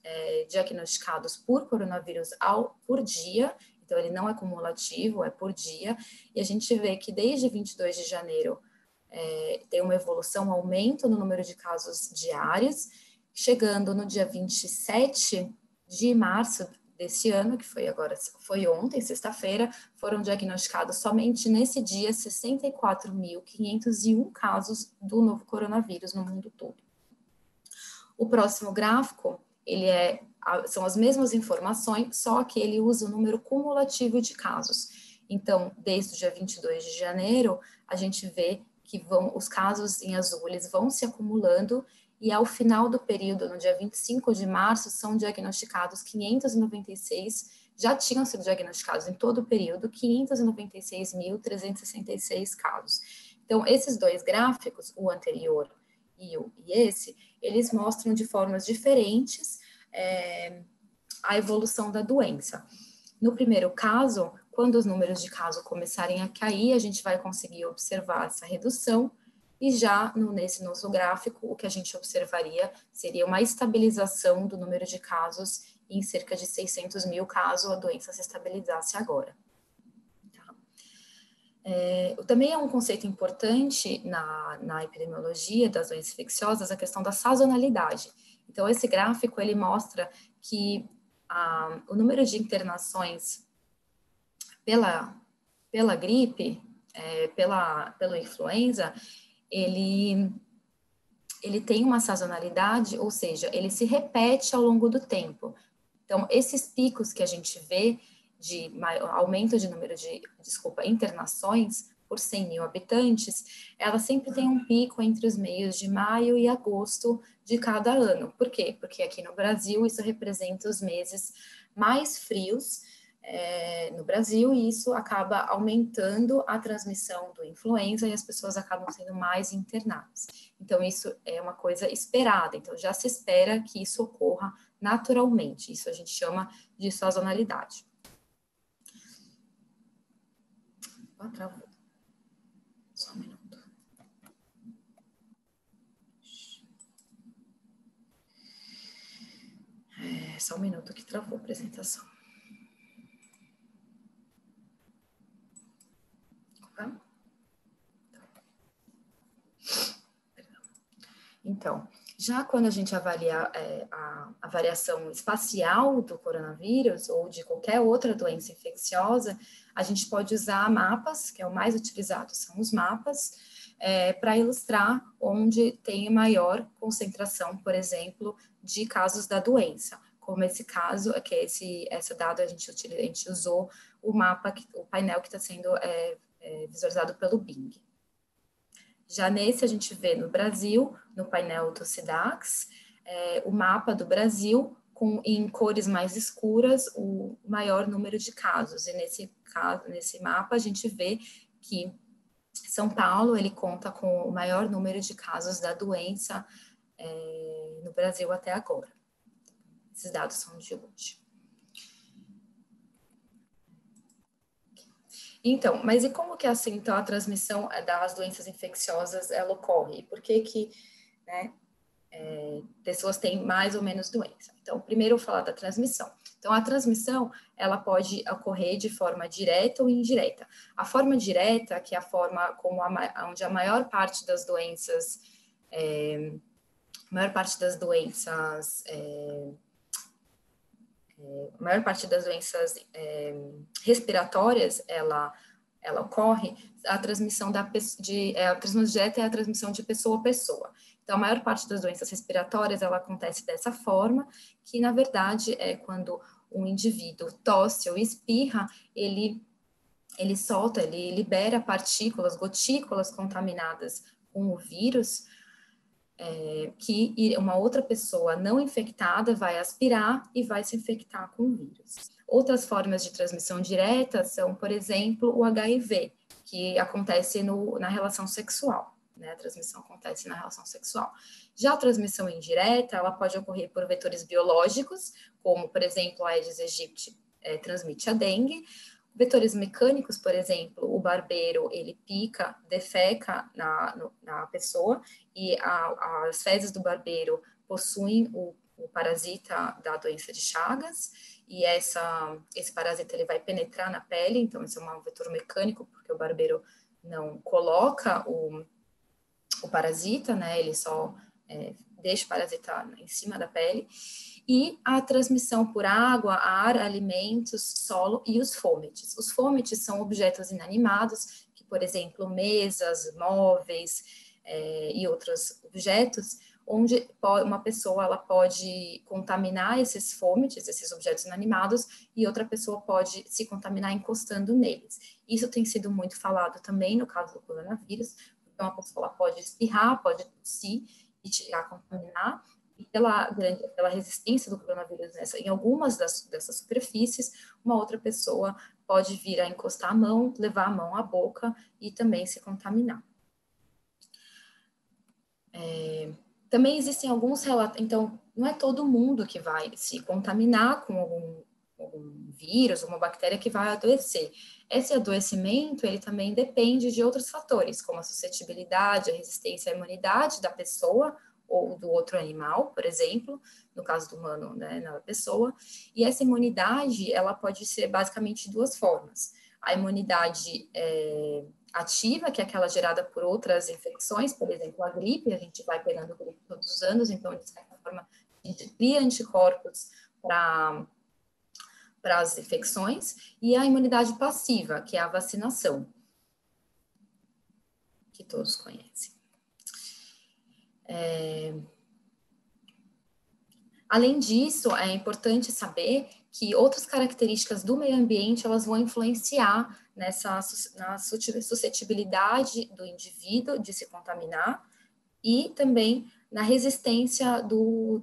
diagnosticados por coronavírus por dia. Então, ele não é cumulativo, é por dia. E a gente vê que desde 22 de janeiro tem uma evolução, um aumento no número de casos diários, chegando no dia 27 de março desse ano, que foi ontem, sexta-feira, foram diagnosticados somente nesse dia 64.501 casos do novo coronavírus no mundo todo. O próximo gráfico, são as mesmas informações, só que ele usa o número cumulativo de casos. Então, desde o dia 22 de janeiro, a gente vê que os casos em azul, eles vão se acumulando, e ao final do período, no dia 25 de março, são diagnosticados 596, já tinham sido diagnosticados em todo o período, 596.366 casos. Então, esses dois gráficos, o anterior e esse, eles mostram de formas diferentes a evolução da doença. No primeiro caso, quando os números de casos começarem a cair, a gente vai conseguir observar essa redução. E já nesse nosso gráfico, o que a gente observaria seria uma estabilização do número de casos em cerca de 600 mil, caso a doença se estabilizasse agora. Tá? Também é um conceito importante na epidemiologia das doenças infecciosas a questão da sazonalidade. Então, esse gráfico, ele mostra que o número de internações pela gripe, pela influenza, ele tem uma sazonalidade, ou seja, ele se repete ao longo do tempo. Então, esses picos que a gente vê de aumento de número de, internações por 100 mil habitantes, ela sempre tem um pico entre os meios de maio e agosto de cada ano. Por quê? Porque aqui no Brasil isso representa os meses mais frios no Brasil, e isso acaba aumentando a transmissão do influenza e as pessoas acabam sendo mais internadas. Então, isso é uma coisa esperada, então já se espera que isso ocorra naturalmente, isso a gente chama de sazonalidade. Travou. Só um minuto. Só um minuto que travou a apresentação. Então, já quando a gente avalia a variação espacial do coronavírus ou de qualquer outra doença infecciosa, a gente pode usar mapas, que é o mais utilizado, são os mapas, para ilustrar onde tem maior concentração, por exemplo, de casos da doença. Como esse caso, que é esse dado a gente usou o mapa, o painel que está sendo visualizado pelo Bing. Já nesse a gente vê no Brasil, no painel do SIDAX, o mapa do Brasil em cores mais escuras o maior número de casos. E nesse mapa a gente vê que São Paulo ele conta com o maior número de casos da doença no Brasil até agora. Esses dados são de hoje. Então, mas e como que assim, então, a transmissão das doenças infecciosas ela ocorre? Por que pessoas têm mais ou menos doença? Então, primeiro eu vou falar da transmissão. Então, a transmissão, ela pode ocorrer de forma direta ou indireta. A forma direta, que é a forma onde a maior parte das doenças respiratórias, ela ocorre, a transmissão direta é a transmissão de pessoa a pessoa. Então, a maior parte das doenças respiratórias, ela acontece dessa forma, que, na verdade, é quando um indivíduo tosse ou espirra, ele libera partículas, gotículas contaminadas com o vírus, que uma outra pessoa não infectada vai aspirar e vai se infectar com o vírus. Outras formas de transmissão direta são, por exemplo, o HIV, que acontece na relação sexual, né? A transmissão acontece na relação sexual. Já a transmissão indireta, ela pode ocorrer por vetores biológicos, como, por exemplo, a Aedes aegypti transmite a dengue. Vetores mecânicos, por exemplo, o barbeiro, ele pica, defeca na pessoa, e as fezes do barbeiro possuem o parasita da doença de Chagas, e esse parasita ele vai penetrar na pele, então isso é um vetor mecânico, porque o barbeiro não coloca o parasita, né, ele só deixa o parasita em cima da pele. E a transmissão por água, ar, alimentos, solo e os fômites. Os fômites são objetos inanimados, que, por exemplo, mesas, móveis e outros objetos, onde uma pessoa ela pode contaminar esses fômites, esses objetos inanimados, e outra pessoa pode se contaminar encostando neles. Isso tem sido muito falado também no caso do coronavírus, porque uma pessoa ela pode espirrar, pode tossir e chegar a contaminar, e pela resistência do coronavírus em algumas dessas superfícies, uma outra pessoa pode vir a encostar a mão, levar a mão à boca e também se contaminar. Também existem alguns relatos, então, não é todo mundo que vai se contaminar com algum vírus, uma bactéria que vai adoecer. Esse adoecimento, ele também depende de outros fatores, como a suscetibilidade, a resistência à imunidade da pessoa, ou do outro animal, por exemplo, no caso do humano, né, na pessoa, e essa imunidade, ela pode ser basicamente de duas formas. A imunidade ativa, que é aquela gerada por outras infecções, por exemplo, a gripe, a gente vai pegando gripe todos os anos, então, de certa forma, a gente cria anticorpos para as infecções, e a imunidade passiva, que é a vacinação, que todos conhecem. Além disso, é importante saber que outras características do meio ambiente, elas vão influenciar na suscetibilidade do indivíduo de se contaminar e também na resistência do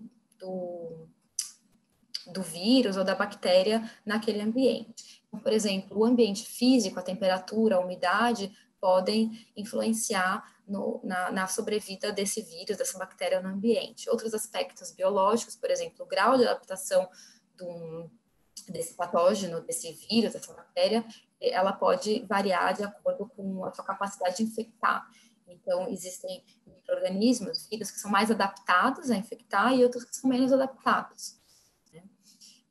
vírus ou da bactéria naquele ambiente. Então, por exemplo, o ambiente físico, a temperatura, a umidade, podem influenciar na sobrevida desse vírus, dessa bactéria no ambiente. Outros aspectos biológicos, por exemplo, o grau de adaptação desse patógeno, desse vírus, dessa bactéria, ela pode variar de acordo com a sua capacidade de infectar. Então, existem micro-organismos, vírus que são mais adaptados a infectar e outros que são menos adaptados.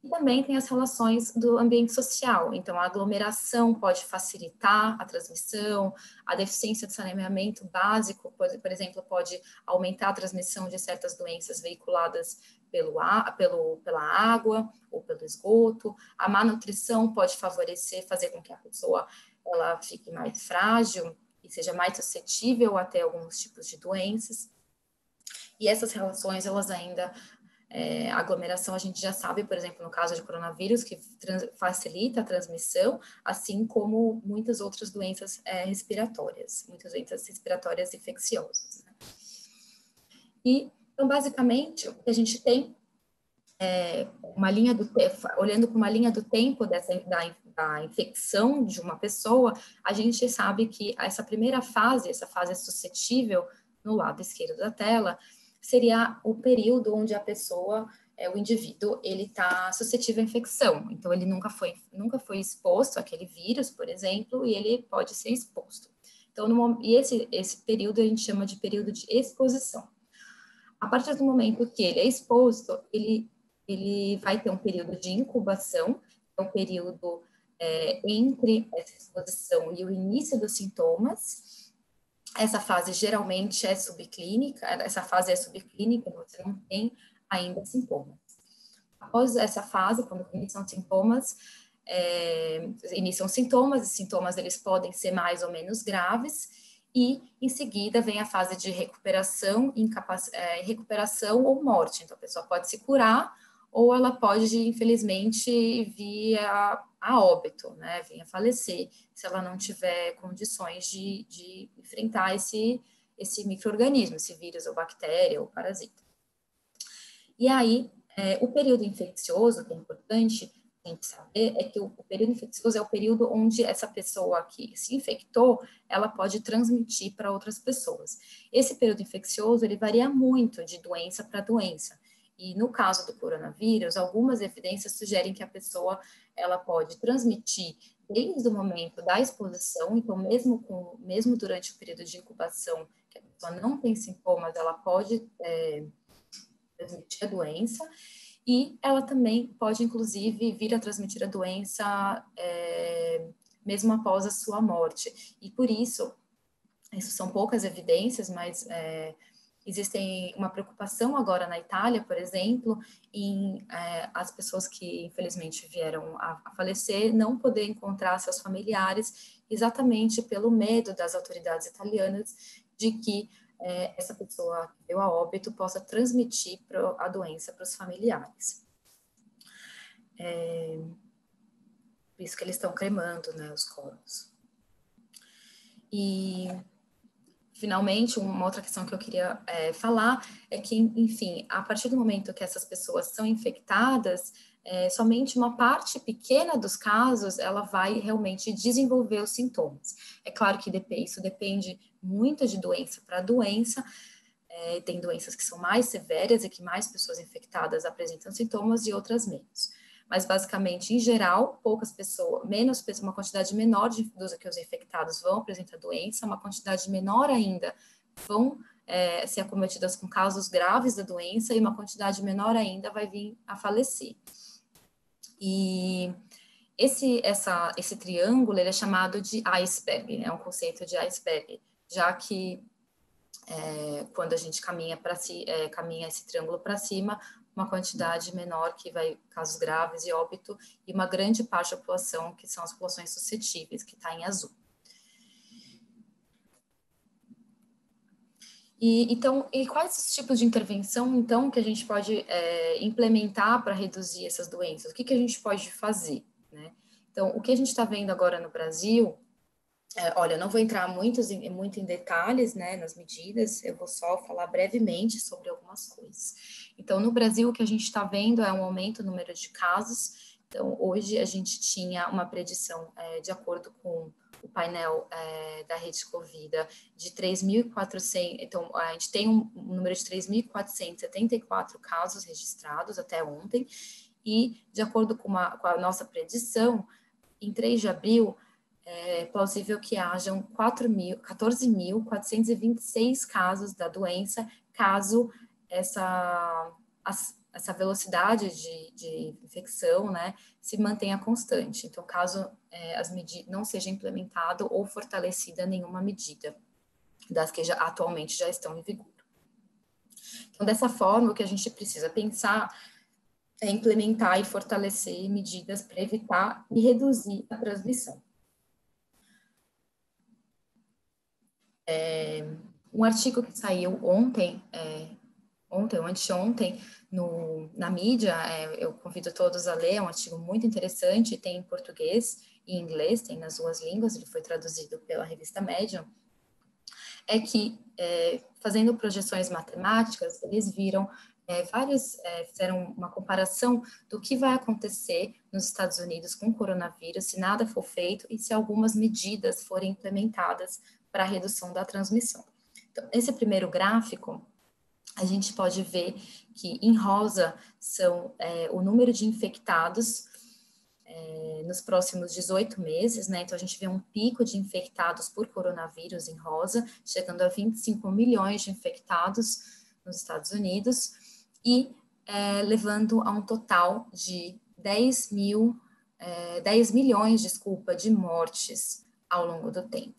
E também tem as relações do ambiente social. Então, a aglomeração pode facilitar a transmissão, a deficiência de saneamento básico, por exemplo, pode aumentar a transmissão de certas doenças veiculadas pela água ou pelo esgoto. A má nutrição pode fazer com que a pessoa ela fique mais frágil e seja mais suscetível a ter alguns tipos de doenças. E essas relações, elas ainda... a aglomeração, a gente já sabe, por exemplo, no caso de coronavírus, que facilita a transmissão, assim como muitas outras doenças respiratórias, muitas doenças respiratórias infecciosas. Né? Então, basicamente, o que a gente tem olhando para uma linha do tempo da infecção de uma pessoa, a gente sabe que essa primeira fase, essa fase suscetível, no lado esquerdo da tela, seria o período onde a pessoa, o indivíduo, ele está suscetível à infecção. Então, ele nunca foi exposto àquele vírus, por exemplo, e ele pode ser exposto. Então, esse período a gente chama de período de exposição. A partir do momento que ele é exposto, ele vai ter um período de incubação, é o período entre essa exposição e o início dos sintomas. Essa fase geralmente é subclínica, você não tem ainda sintomas. Após essa fase, quando iniciam sintomas, os sintomas eles podem ser mais ou menos graves, e em seguida vem a fase de recuperação, recuperação ou morte. Então a pessoa pode se curar, ou ela pode, infelizmente, vir a óbito, né, vir a falecer, se ela não tiver condições de enfrentar esse esse micro-organismo, esse vírus ou bactéria ou parasita. E aí, o período infeccioso, que é importante a gente saber, é que o período infeccioso é o período onde essa pessoa que se infectou, ela pode transmitir para outras pessoas. Esse período infeccioso, ele varia muito de doença para doença. E no caso do coronavírus, algumas evidências sugerem que a pessoa, ela pode transmitir desde o momento da exposição, então mesmo durante o período de incubação, que a pessoa não tem sintomas, ela pode transmitir a doença, e ela também pode, inclusive, vir a transmitir a doença mesmo após a sua morte. E por isso são poucas evidências, mas existem uma preocupação agora na Itália, por exemplo, em as pessoas que, infelizmente, vieram a falecer não poder encontrar seus familiares, exatamente pelo medo das autoridades italianas de que essa pessoa que deu a óbito possa transmitir a doença para os familiares. Por isso que eles estão cremando, né, os corpos. E, finalmente, uma outra questão que eu queria falar é que, enfim, a partir do momento que essas pessoas são infectadas, somente uma parte pequena dos casos, ela vai realmente desenvolver os sintomas. É claro que isso depende muito de doença para doença, tem doenças que são mais severas e que mais pessoas infectadas apresentam sintomas e outras menos. Mas, basicamente, em geral, uma quantidade menor dos que os infectados vão apresentar doença, uma quantidade menor ainda vão ser acometidas com casos graves da doença e uma quantidade menor ainda vai vir a falecer. E esse triângulo, ele é chamado de iceberg, é um conceito de iceberg, já que quando a gente caminha esse triângulo para cima, uma quantidade menor que vai casos graves e óbito, e uma grande parte da população, que são as populações suscetíveis, que está em azul. E quais os tipos de intervenção, então, que a gente pode implementar para reduzir essas doenças? O que a gente pode fazer, né? Então, o que a gente está vendo agora no Brasil, olha, eu não vou entrar muito em detalhes, né, nas medidas, eu vou só falar brevemente sobre algumas coisas. Então, no Brasil, o que a gente está vendo é um aumento no número de casos. Então, hoje a gente tinha uma predição, de acordo com o painel da Rede Covida, de 3.400, então, a gente tem um número de 3.474 casos registrados até ontem, e, de acordo com a nossa predição, em 3 de abril, é plausível que hajam 14.426 casos da doença, caso essa velocidade de infecção, né, se mantenha constante. Então, caso as medidas não seja implementado ou fortalecida nenhuma medida das que atualmente já estão em vigor. Então, dessa forma, o que a gente precisa pensar é implementar e fortalecer medidas para evitar e reduzir a transmissão. Um artigo que saiu ontem ou anteontem, na mídia, eu convido todos a ler, é um artigo muito interessante, tem em português e em inglês, tem nas 2 línguas, ele foi traduzido pela revista Medium, é que, fazendo projeções matemáticas, eles viram fizeram uma comparação do que vai acontecer nos Estados Unidos com o coronavírus se nada for feito e se algumas medidas forem implementadas para a redução da transmissão. Então, esse primeiro gráfico, a gente pode ver que em rosa são o número de infectados nos próximos 18 meses, né? Então, a gente vê um pico de infectados por coronavírus em rosa, chegando a 25 milhões de infectados nos Estados Unidos, e levando a um total de 10 milhões, de mortes ao longo do tempo.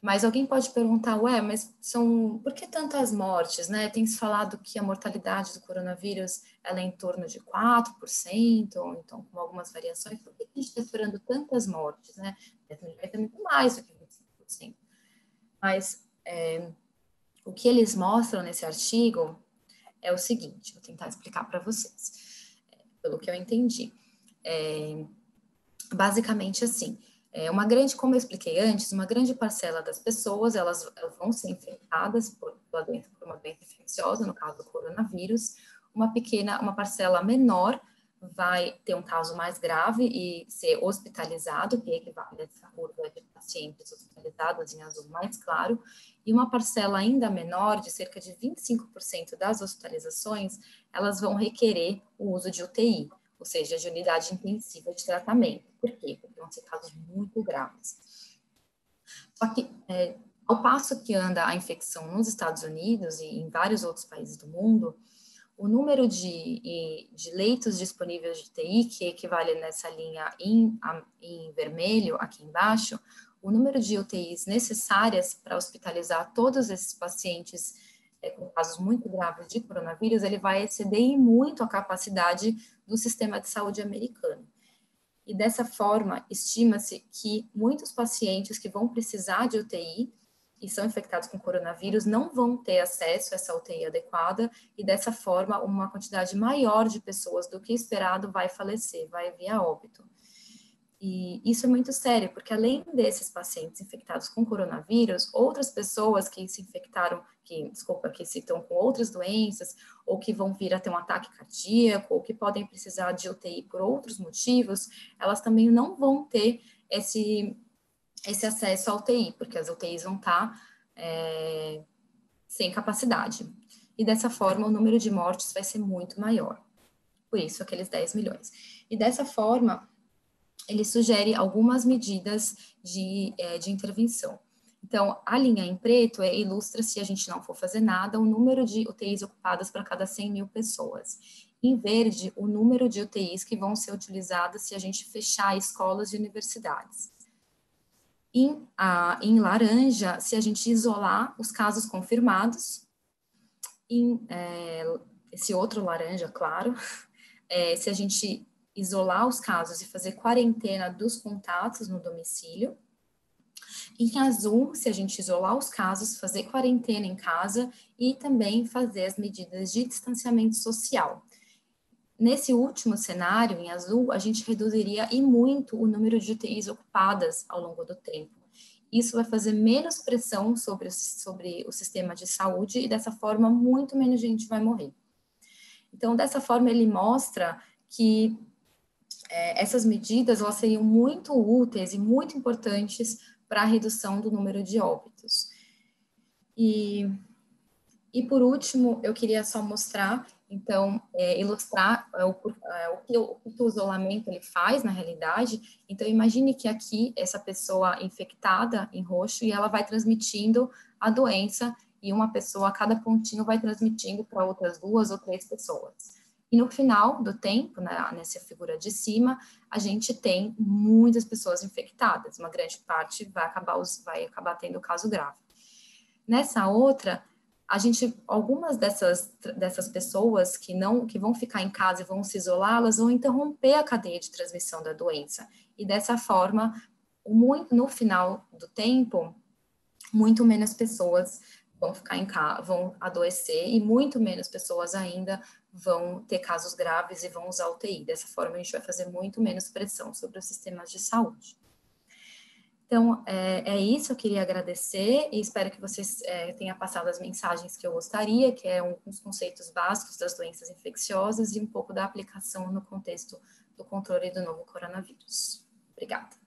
Mas alguém pode perguntar, mas por que tantas mortes, né? Tem se falado que a mortalidade do coronavírus ela é em torno de 4%, ou então com algumas variações. Por que a gente está esperando tantas mortes, né? Vai ter muito mais do que 25%. Mas o que eles mostram nesse artigo é o seguinte, vou tentar explicar para vocês, pelo que eu entendi. Basicamente assim, Como eu expliquei antes, uma grande parcela das pessoas, elas vão ser infectadas por uma doença infecciosa, no caso do coronavírus. Uma parcela menor vai ter um caso mais grave e ser hospitalizado, que equivale a essa curva de pacientes hospitalizados em azul mais claro, e uma parcela ainda menor, de cerca de 25% das hospitalizações, elas vão requerer o uso de UTI, ou seja, de unidade intensiva de tratamento. Por quê? Porque vão ser casos muito graves. Só que, ao passo que anda a infecção nos Estados Unidos e em vários outros países do mundo, o número de leitos disponíveis de UTI, que equivale nessa linha em vermelho, aqui embaixo, o número de UTIs necessárias para hospitalizar todos esses pacientes com casos muito graves de coronavírus, ele vai exceder muito a capacidade do sistema de saúde americano. E dessa forma, estima-se que muitos pacientes que vão precisar de UTI e são infectados com coronavírus não vão ter acesso a essa UTI adequada, e dessa forma uma quantidade maior de pessoas do que esperado vai falecer, vai vir a óbito. E isso é muito sério, porque além desses pacientes infectados com coronavírus, outras pessoas que se infectaram, que estão com outras doenças, ou que vão vir a ter um ataque cardíaco, ou que podem precisar de UTI por outros motivos, elas também não vão ter esse acesso à UTI, porque as UTIs vão estar sem capacidade. E dessa forma, o número de mortes vai ser muito maior. Por isso, aqueles 10 milhões. E dessa forma, ele sugere algumas medidas de intervenção. Então, a linha em preto ilustra, se a gente não for fazer nada, o número de UTIs ocupadas para cada 100 mil pessoas. Em verde, o número de UTIs que vão ser utilizadas se a gente fechar escolas e universidades. Em laranja, se a gente isolar os casos confirmados. Esse outro laranja, claro, se a gente isolar os casos e fazer quarentena dos contatos no domicílio. Em azul, se a gente isolar os casos, fazer quarentena em casa e também fazer as medidas de distanciamento social. Nesse último cenário, em azul, a gente reduziria e muito o número de UTIs ocupadas ao longo do tempo. Isso vai fazer menos pressão sobre o sistema de saúde e, dessa forma, muito menos gente vai morrer. Então, dessa forma, ele mostra que essas medidas elas seriam muito úteis e muito importantes para a redução do número de óbitos. E por último, eu queria só mostrar, então, ilustrar o que o isolamento ele faz na realidade. Então, imagine que aqui essa pessoa infectada em roxo e ela vai transmitindo a doença, e uma pessoa, a cada pontinho, vai transmitindo para outras 2 ou 3 pessoas. E no final do tempo, nessa figura de cima, a gente tem muitas pessoas infectadas, uma grande parte vai acabar tendo caso grave. Nessa outra, algumas dessas pessoas que vão ficar em casa e vão se isolar, elas vão interromper a cadeia de transmissão da doença. E dessa forma, no final do tempo, muito menos pessoas vão ficar em casa, vão adoecer, e muito menos pessoas ainda vão ter casos graves e vão usar UTI. Dessa forma, a gente vai fazer muito menos pressão sobre os sistemas de saúde. Então, é isso, eu queria agradecer e espero que vocês tenham passado as mensagens que eu gostaria, que é uns conceitos básicos das doenças infecciosas e um pouco da aplicação no contexto do controle do novo coronavírus. Obrigada.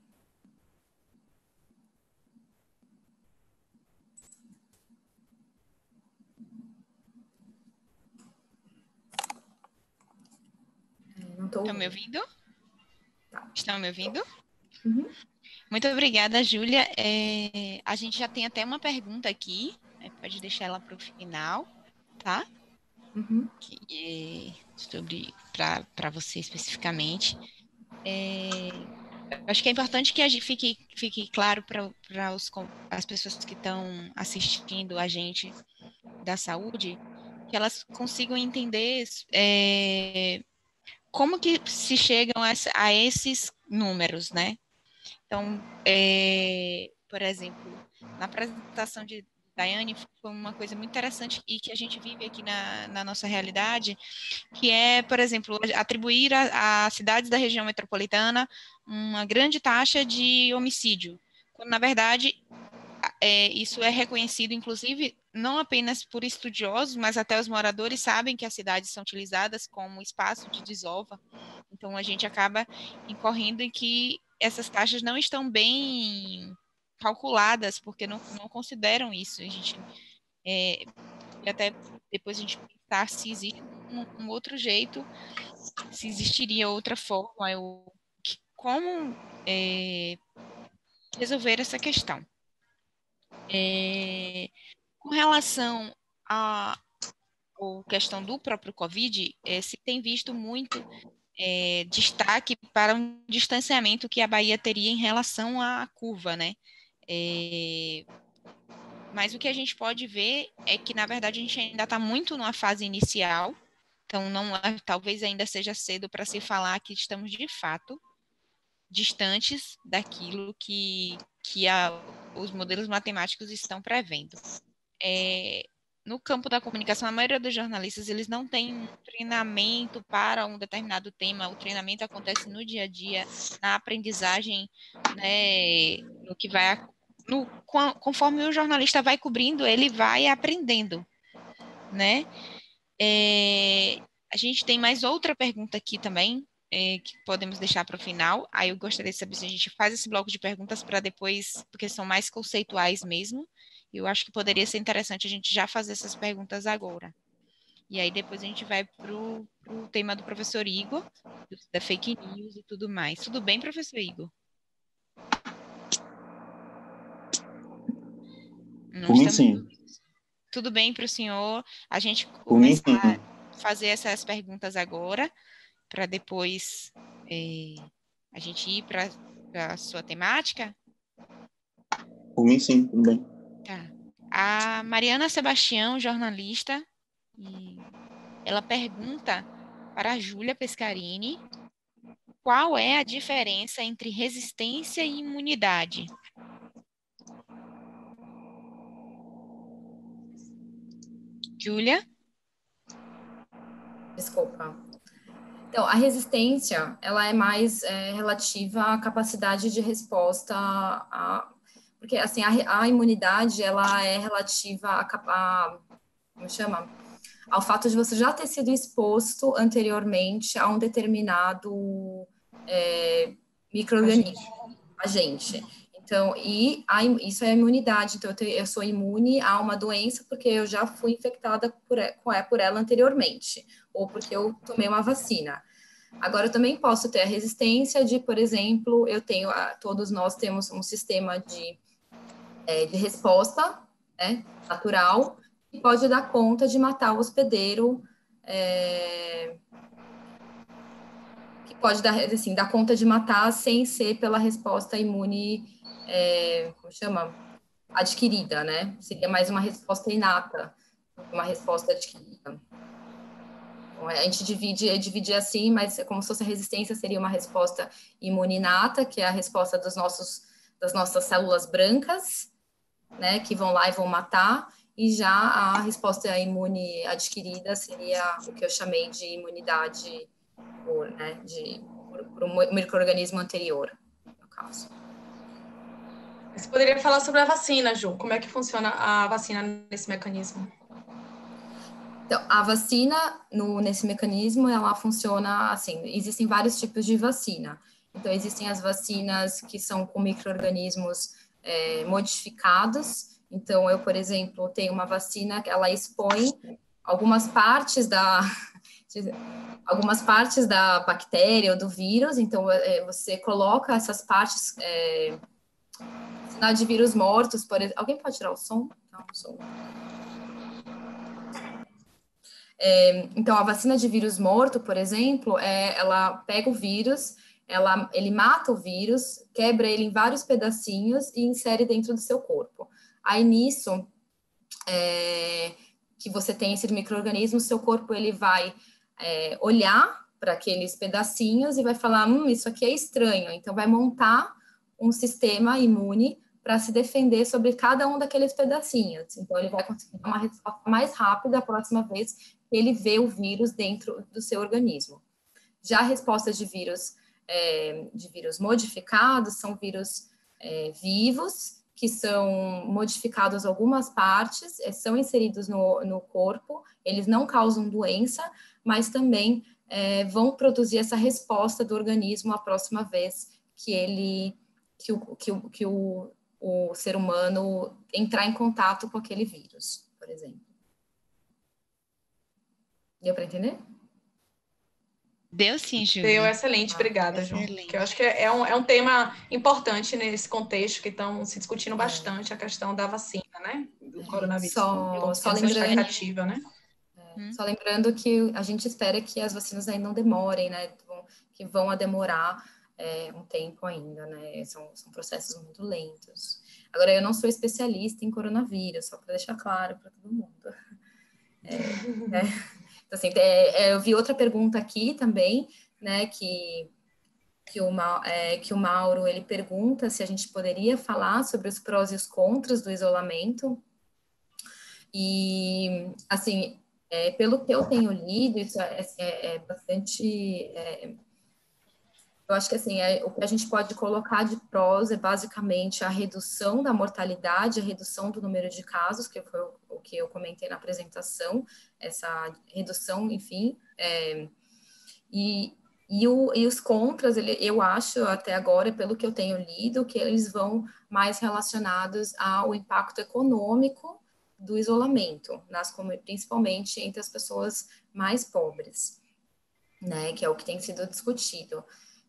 Estão me ouvindo? Tá. Estão me ouvindo? Uhum. Muito obrigada, Júlia. A gente já tem até uma pergunta aqui, pode deixar ela para o final, tá? Uhum. Para você especificamente. Acho que é importante que a gente fique claro para as pessoas que estão assistindo a gente da saúde, que elas consigam entender como que se chegam a esses números, né? Então, por exemplo, na apresentação Daiane, foi uma coisa muito interessante e que a gente vive aqui na nossa realidade, que é, por exemplo, atribuir a cidades da região metropolitana uma grande taxa de homicídio, quando, na verdade, isso é reconhecido, inclusive, não apenas por estudiosos, mas até os moradores sabem que as cidades são utilizadas como espaço de desova, então a gente acaba incorrendo em que essas taxas não estão bem calculadas, porque não consideram isso. A gente e até depois a gente pensar se existe um outro jeito, se existiria outra forma, como resolver essa questão. Com relação à questão do próprio Covid, se tem visto muito destaque para um distanciamento que a Bahia teria em relação à curva, né? Mas o que a gente pode ver é que, na verdade, a gente ainda está muito numa fase inicial, então talvez ainda seja cedo para se falar que estamos, de fato, distantes daquilo que os modelos matemáticos estão prevendo. No campo da comunicação, a maioria dos jornalistas, eles não têm um treinamento para um determinado tema, o treinamento acontece no dia a dia, na aprendizagem, né, no que vai conforme o jornalista vai cobrindo, ele vai aprendendo, né? A gente tem mais outra pergunta aqui também, que podemos deixar para o final. Aí eu gostaria de saber se a gente faz esse bloco de perguntas para depois, porque são mais conceituais mesmo. Eu acho que poderia ser interessante a gente já fazer essas perguntas agora. E aí depois a gente vai para o tema do professor Igor, da fake news e tudo mais. Tudo bem, professor Igor? Por mim, sim. Tudo bem para o senhor a gente começar a fazer essas perguntas agora, para depois a gente ir para a sua temática? Por mim, sim, tudo bem. Tá. A Mariana Sebastião, jornalista, ela pergunta para a Júlia Pescarini qual é a diferença entre resistência e imunidade. Júlia? Desculpa. Então, a resistência, ela é mais relativa à capacidade de resposta porque, assim, a imunidade, ela é relativa como chama? Ao fato de você já ter sido exposto anteriormente a um determinado micro-organismo, agente. Então, isso é a imunidade. Então, eu sou imune a uma doença porque eu já fui infectada por ela anteriormente, ou porque eu tomei uma vacina. Agora, eu também posso ter a resistência de, por exemplo, todos nós temos um sistema de resposta, né, natural, que pode dar conta de matar o hospedeiro, que pode dar conta de matar sem ser pela resposta imune, como chama? Adquirida, né? Seria mais uma resposta inata, uma resposta adquirida. Bom, a gente divide assim, mas como se fosse a resistência seria uma resposta imune inata, que é a resposta das nossas células brancas, né, que vão lá e vão matar, e já a resposta imune adquirida seria o que eu chamei de imunidade por um micro-organismo anterior, no caso. Você poderia falar sobre a vacina, Ju? Como é que funciona a vacina nesse mecanismo? Então, a vacina, nesse mecanismo, ela funciona assim, existem vários tipos de vacina. Então, existem as vacinas que são com micro-organismos modificados. Então, eu, por exemplo, tenho uma vacina que ela expõe algumas partes da bactéria ou do vírus. Então, você coloca essas partes, sinal de vírus mortos, por exemplo. Alguém pode tirar o som? Não, o som. Então, a vacina de vírus morto, por exemplo, ela pega o vírus, ele mata o vírus, quebra ele em vários pedacinhos e insere dentro do seu corpo. Aí, nisso, que você tem esse micro-organismo, seu corpo ele vai olhar para aqueles pedacinhos e vai falar, isso aqui é estranho. Então, vai montar um sistema imune para se defender sobre cada um daqueles pedacinhos. Então, ele vai conseguir dar uma resposta mais rápida a próxima vez que ele vê o vírus dentro do seu organismo. Já a resposta de vírus modificados são vírus vivos, que são modificados algumas partes, são inseridos no corpo, eles não causam doença, mas também vão produzir essa resposta do organismo a próxima vez que o ser humano entrar em contato com aquele vírus, por exemplo. Deu para entender? Deu sim, Júlia. Deu, excelente, obrigada, João. Que eu acho que é um tema importante nesse contexto que estão se discutindo bastante, a questão da vacina, né? Do coronavírus. Só lembrando, expectativa, né? Só lembrando que a gente espera que as vacinas ainda não demorem, né? Que vão demorar um tempo ainda, né? São processos muito lentos. Agora, eu não sou especialista em coronavírus, só para deixar claro para todo mundo. Então, assim, eu vi outra pergunta aqui também, né, que o Mauro, ele pergunta se a gente poderia falar sobre os prós e os contras do isolamento. E, assim, pelo que eu tenho lido, isso é bastante... eu acho que, assim, o que a gente pode colocar de prós é basicamente a redução da mortalidade, a redução do número de casos, que foi o que eu comentei na apresentação, essa redução, enfim, e os contras, eu acho, até agora, pelo que eu tenho lido, que eles vão mais relacionados ao impacto econômico do isolamento, principalmente entre as pessoas mais pobres, né, que é o que tem sido discutido.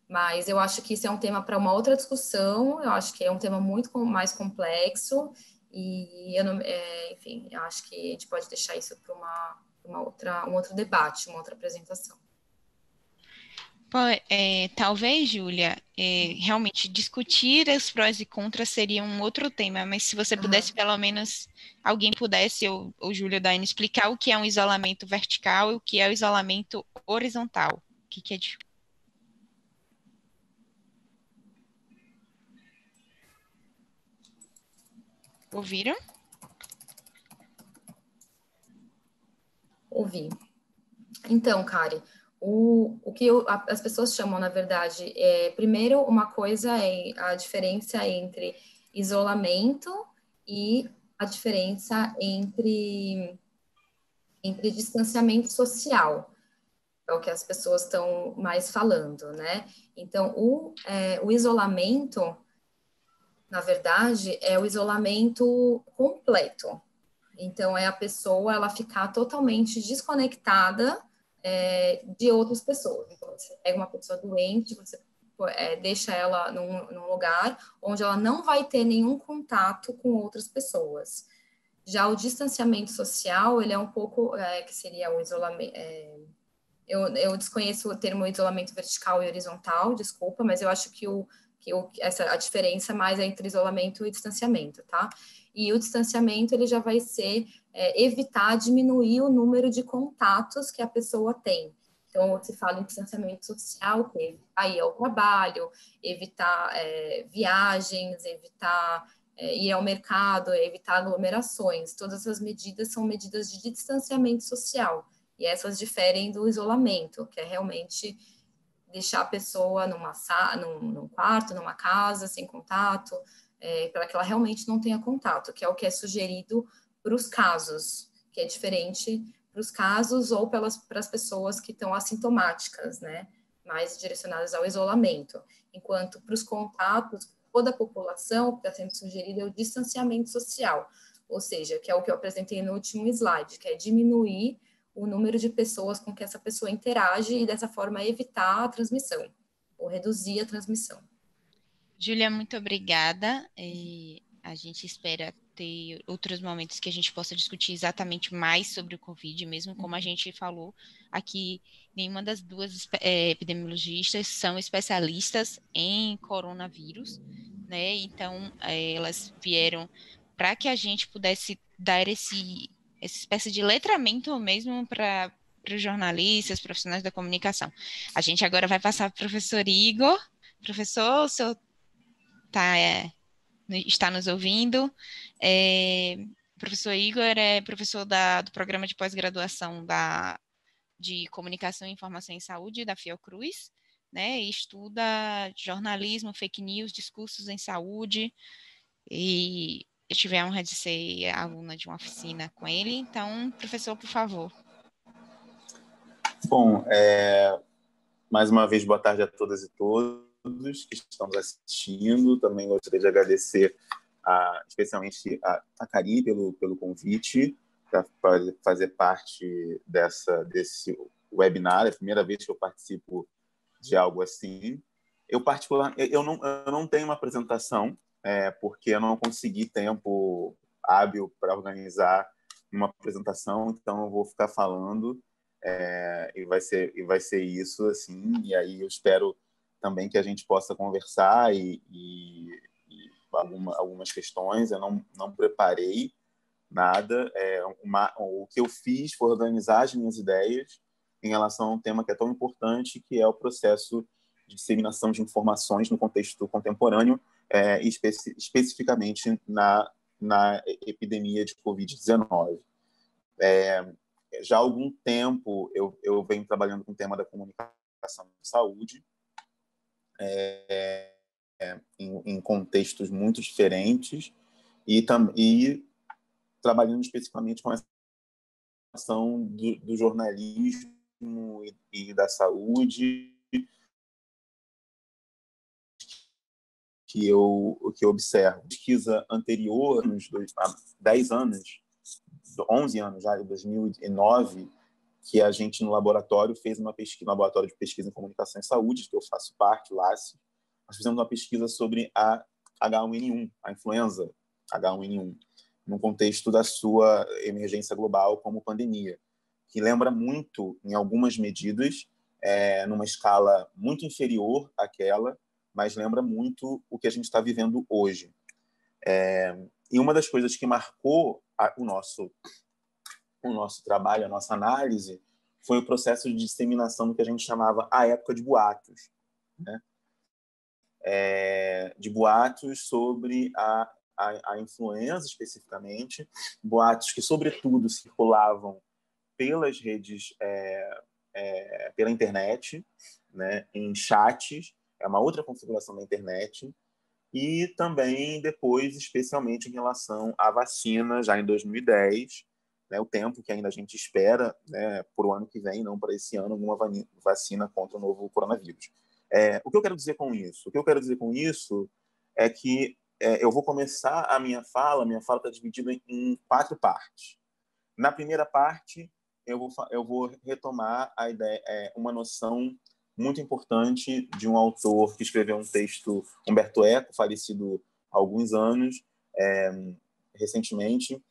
Mas eu acho que isso é um tema para uma outra discussão, eu acho que é um tema muito mais complexo, e enfim, eu acho que a gente pode deixar isso para um outro debate, uma outra apresentação. Talvez, Júlia, realmente discutir os prós e contras seria um outro tema, mas se você pudesse, pelo menos, alguém pudesse, ou Júlia, Daiane, explicar o que é um isolamento vertical e o que é o isolamento horizontal. O que é diferente? Ouviram? Ouvi. Então, Kari, o que as pessoas chamam, na verdade, primeiro, uma coisa é a diferença entre isolamento e a diferença entre distanciamento social, é o que as pessoas estão mais falando, né? Então, o isolamento, na verdade, é o isolamento completo. Então, é a pessoa, ela ficar totalmente desconectada de outras pessoas. Então, você pega uma pessoa doente, você deixa ela num lugar onde ela não vai ter nenhum contato com outras pessoas. Já o distanciamento social, ele é um pouco, que seria o isolamento... Eu desconheço o termo isolamento vertical e horizontal, desculpa, mas eu acho que a diferença mais é entre isolamento e distanciamento, tá? E o distanciamento, ele já vai ser evitar diminuir o número de contatos que a pessoa tem. Então, se fala em distanciamento social, que é evitar ir ao trabalho, evitar viagens, evitar ir ao mercado, evitar aglomerações. Todas essas medidas são medidas de distanciamento social. E essas diferem do isolamento, que é realmente deixar a pessoa num quarto, numa casa, sem contato, para que ela realmente não tenha contato, que é o que é sugerido para os casos, que é diferente para os casos ou para as pessoas que estão assintomáticas, né, mais direcionadas ao isolamento. Enquanto para os contatos, toda a população, o que está sendo sugerido é o distanciamento social, ou seja, que é o que eu apresentei no último slide, que é diminuir o número de pessoas com que essa pessoa interage e, dessa forma, evitar a transmissão, ou reduzir a transmissão. Júlia, muito obrigada. A gente espera ter outros momentos que a gente possa discutir exatamente mais sobre o Covid, mesmo como a gente falou aqui, nenhuma das duas epidemiologistas são especialistas em coronavírus, né? Então, elas vieram para que a gente pudesse dar essa espécie de letramento mesmo para os jornalistas, profissionais da comunicação. A gente agora vai passar para o professor Igor. Professor, o senhor está está nos ouvindo. O professor Igor é professor do programa de pós-graduação de Comunicação, Informação em Saúde da Fiocruz, né? E estuda jornalismo, fake news, discursos em saúde. E eu tive a honra de ser aluna de uma oficina com ele. Então, professor, por favor. Bom, mais uma vez, boa tarde a todas e todos que estão nos assistindo. Também gostaria de agradecer especialmente a Cari pelo convite para fazer parte desse webinar. É a primeira vez que eu participo de algo assim. Eu não tenho uma apresentação, porque eu não consegui tempo hábil para organizar uma apresentação, então eu vou ficar falando. E vai ser isso, assim, e aí eu espero também que a gente possa conversar e algumas questões. Eu não preparei nada. O que eu fiz foi organizar as minhas ideias em relação a um tema que é tão importante, que é o processo de disseminação de informações no contexto contemporâneo, especificamente na epidemia de Covid-19. Já há algum tempo eu venho trabalhando com o tema da comunicação de saúde, em contextos muito diferentes, e trabalhando especificamente com essa ação do jornalismo e da saúde, que eu observo. Pesquisa anterior, há 10 anos, 11 anos já, em 2009, que a gente, no laboratório, fez uma pesquisa, no Laboratório de Pesquisa em Comunicação e Saúde, que eu faço parte, LACE. Nós fizemos uma pesquisa sobre a H1N1, a influenza H1N1, no contexto da sua emergência global como pandemia, que lembra muito, em algumas medidas, numa escala muito inferior àquela, mas lembra muito o que a gente está vivendo hoje. E uma das coisas que marcou o nosso trabalho, a nossa análise, foi o processo de disseminação do que a gente chamava a época de boatos, né? De boatos sobre a influenza, especificamente, boatos que, sobretudo, circulavam pelas redes, pela internet, né? Em chats, é uma outra configuração da internet, e também depois, especialmente em relação à vacina, já em 2010, né, o tempo que ainda a gente espera, né, para o ano que vem, não para esse ano, alguma vacina contra o novo coronavírus. O que eu quero dizer com isso? O que eu quero dizer com isso é que eu vou começar a minha fala está dividida em 4 partes. Na primeira parte, eu vou retomar a ideia, uma noção muito importante de um autor que escreveu um texto, Umberto Eco, falecido há alguns anos, recentemente,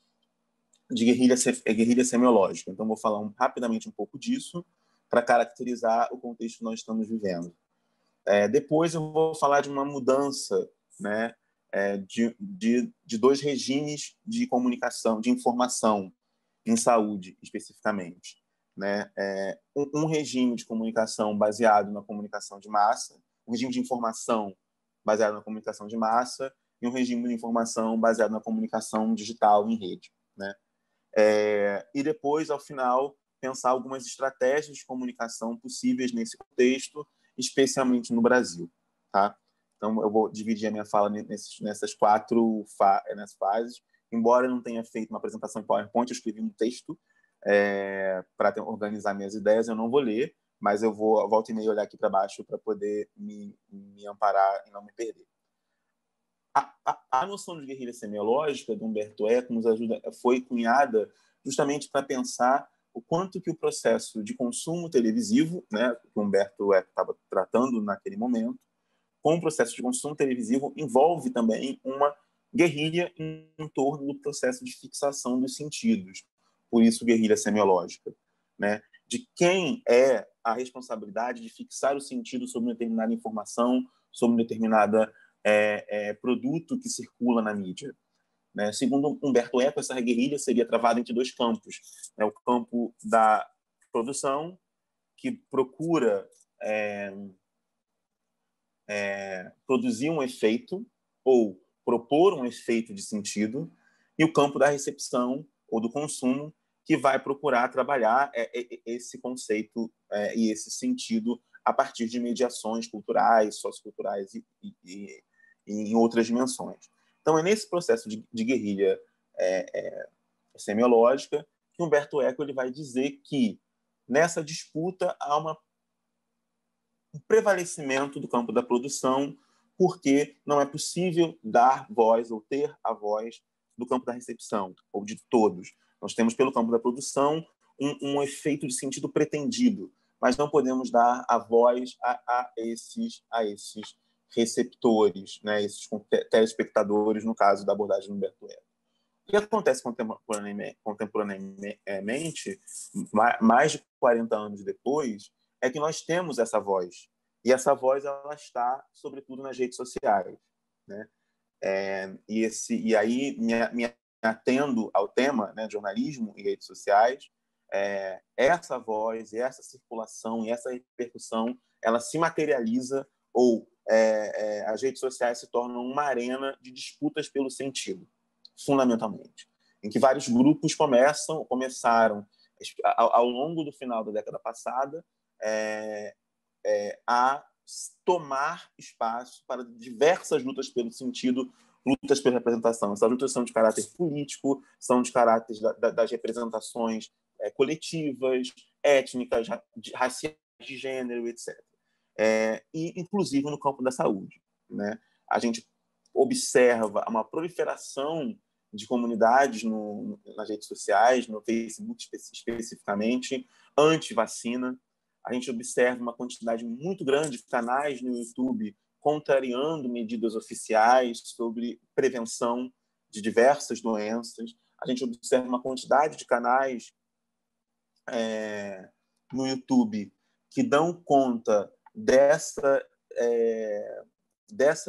de guerrilha semiológica. Então, vou falar rapidamente um pouco disso para caracterizar o contexto que nós estamos vivendo. Depois, eu vou falar de uma mudança, né, de 2 regimes de comunicação, de informação em saúde, especificamente, né? Um regime de comunicação baseado na comunicação de massa, um regime de informação baseado na comunicação de massa e um regime de informação baseado na comunicação digital em rede, né? E depois, ao final, pensar algumas estratégias de comunicação possíveis nesse contexto, especialmente no Brasil, tá? Então, eu vou dividir a minha fala nessas 4 fases. Embora eu não tenha feito uma apresentação em PowerPoint, eu escrevi um texto para organizar minhas ideias. Eu não vou ler, mas eu volto e meia olhar aqui para baixo para poder me amparar e não me perder. A noção de guerrilha semiológica do Umberto Eco foi cunhada justamente para pensar o quanto que o processo de consumo televisivo, né, que o Umberto Eco estava tratando naquele momento, com o processo de consumo televisivo envolve também uma guerrilha em torno do processo de fixação dos sentidos. Por isso, guerrilha semiológica, né? De quem é a responsabilidade de fixar o sentido sobre uma determinada informação, sobre um determinado produto que circula na mídia, né? Segundo Umberto Eco, essa guerrilha seria travada entre 2 campos, né? O campo da produção, que procura produzir um efeito ou propor um efeito de sentido, e o campo da recepção ou do consumo, que vai procurar trabalhar esse conceito e esse sentido a partir de mediações culturais, socioculturais e em outras dimensões. Então, é nesse processo de guerrilha semiológica que Umberto Eco ele vai dizer que, nessa disputa, há um prevalecimento do campo da produção, porque não é possível dar voz ou ter a voz do campo da recepção, ou de todos. Nós temos, pelo campo da produção, um efeito de sentido pretendido, mas não podemos dar a voz a esses receptores, né, esses telespectadores, no caso da abordagem do Humberto Eco. O que acontece contemporaneamente, mais de 40 anos depois, é que nós temos essa voz. E essa voz ela está, sobretudo, nas redes sociais, né? E aí, me atendo ao tema, né, jornalismo e redes sociais, essa voz, essa circulação e essa repercussão, ela se materializa ou as redes sociais se tornam uma arena de disputas pelo sentido, fundamentalmente, em que vários grupos começaram ao longo do final da década passada a tomar espaço para diversas lutas pelo sentido, lutas pela representação. Essas lutas são de caráter político, são de caráter das representações coletivas, étnicas, raciais, de gênero, etc. E, inclusive, no campo da saúde, né? A gente observa uma proliferação de comunidades nas redes sociais, no Facebook especificamente, anti-vacina. A gente observa uma quantidade muito grande de canais no YouTube contrariando medidas oficiais sobre prevenção de diversas doenças. A gente observa uma quantidade de canais no YouTube que dão conta dessa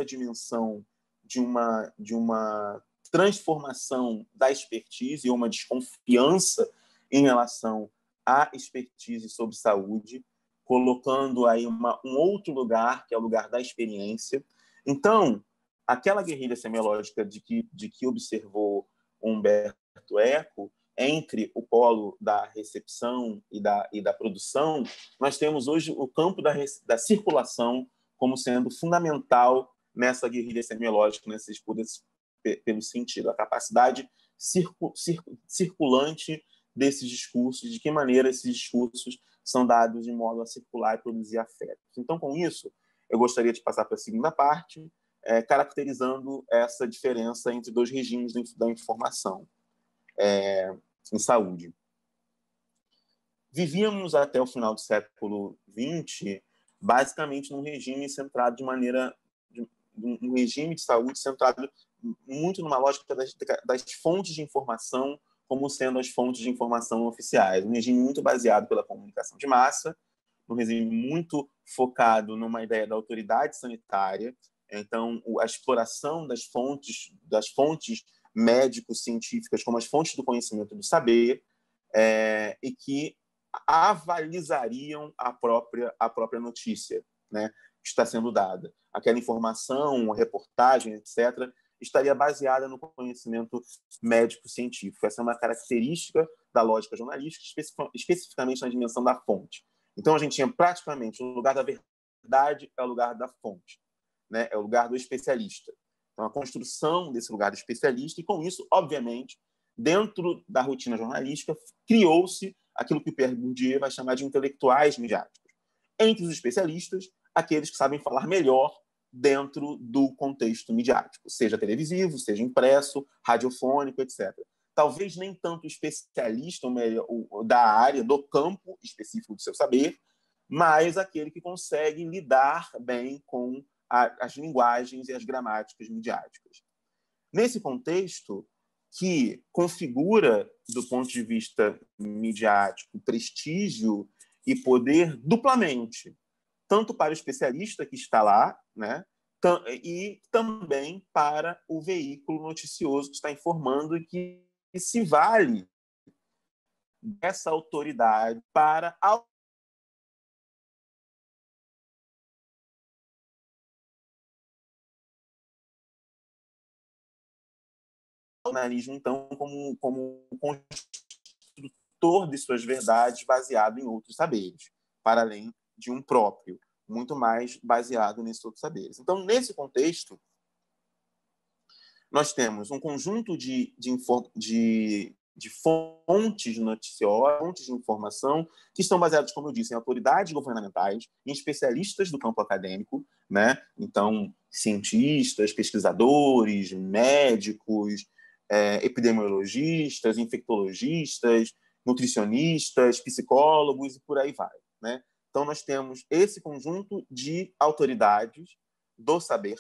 dimensão de uma transformação da expertise ou uma desconfiança em relação à expertise sobre saúde, colocando aí um outro lugar, que é o lugar da experiência. Então, aquela guerrilha semiológica de que observou Humberto Eco, entre o polo da recepção e da produção, nós temos hoje o campo da circulação como sendo fundamental nessa guerrilha semiológica, nessa disputa pelo sentido, a capacidade circulante desses discursos, de que maneira esses discursos são dados de modo a circular e produzir afetos. Então, com isso, eu gostaria de passar para a segunda parte, caracterizando essa diferença entre dois regimes da informação em saúde. Vivíamos até o final do século XX basicamente num regime centrado um regime de saúde centrado muito numa lógica das fontes de informação como sendo as fontes de informação oficiais. Um regime muito baseado pela comunicação de massa, um regime muito focado numa ideia da autoridade sanitária. Então, a exploração das fontes médico-científicas como as fontes do conhecimento do saber, e que avalizariam a própria notícia, né, que está sendo dada. Aquela informação, a reportagem, etc., estaria baseada no conhecimento médico-científico. Essa é uma característica da lógica jornalística, especificamente na dimensão da fonte. Então, a gente tinha praticamente o lugar da verdade é o lugar da fonte, né? É o lugar do especialista. Então, a construção desse lugar do especialista, e com isso, obviamente, dentro da rotina jornalística, criou-se aquilo que o Pierre Bourdieu vai chamar de intelectuais midiáticos. Entre os especialistas, aqueles que sabem falar melhor dentro do contexto midiático, seja televisivo, seja impresso, radiofônico, etc. Talvez nem tanto o especialista da área, do campo específico do seu saber, mas aquele que consegue lidar bem com as linguagens e as gramáticas midiáticas. Nesse contexto, que configura, do ponto de vista midiático, prestígio e poder duplamente, tanto para o especialista que está lá, né, e também para o veículo noticioso que está informando e que se vale dessa autoridade para jornalismo, então, como construtor de suas verdades baseado em outros saberes, para além de um próprio, muito mais baseado nesses outros saberes. Então, nesse contexto, nós temos um conjunto de fontes noticiosas, fontes de informação, que estão baseadas, como eu disse, em autoridades governamentais, em especialistas do campo acadêmico, né? Então, cientistas, pesquisadores, médicos, epidemiologistas, infectologistas, nutricionistas, psicólogos e por aí vai, né? Então, nós temos esse conjunto de autoridades do saber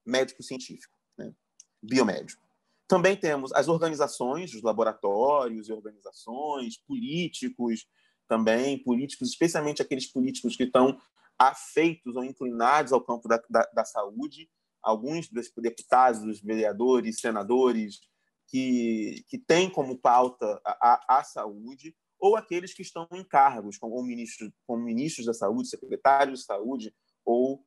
médico-científico, né? Biomédico. Também temos as organizações, os laboratórios e organizações, políticos, especialmente aqueles políticos que estão afeitos ou inclinados ao campo da saúde, alguns dos deputados, vereadores, senadores que têm como pauta a saúde, ou aqueles que estão em cargos, como ministros da saúde, secretários de saúde, ou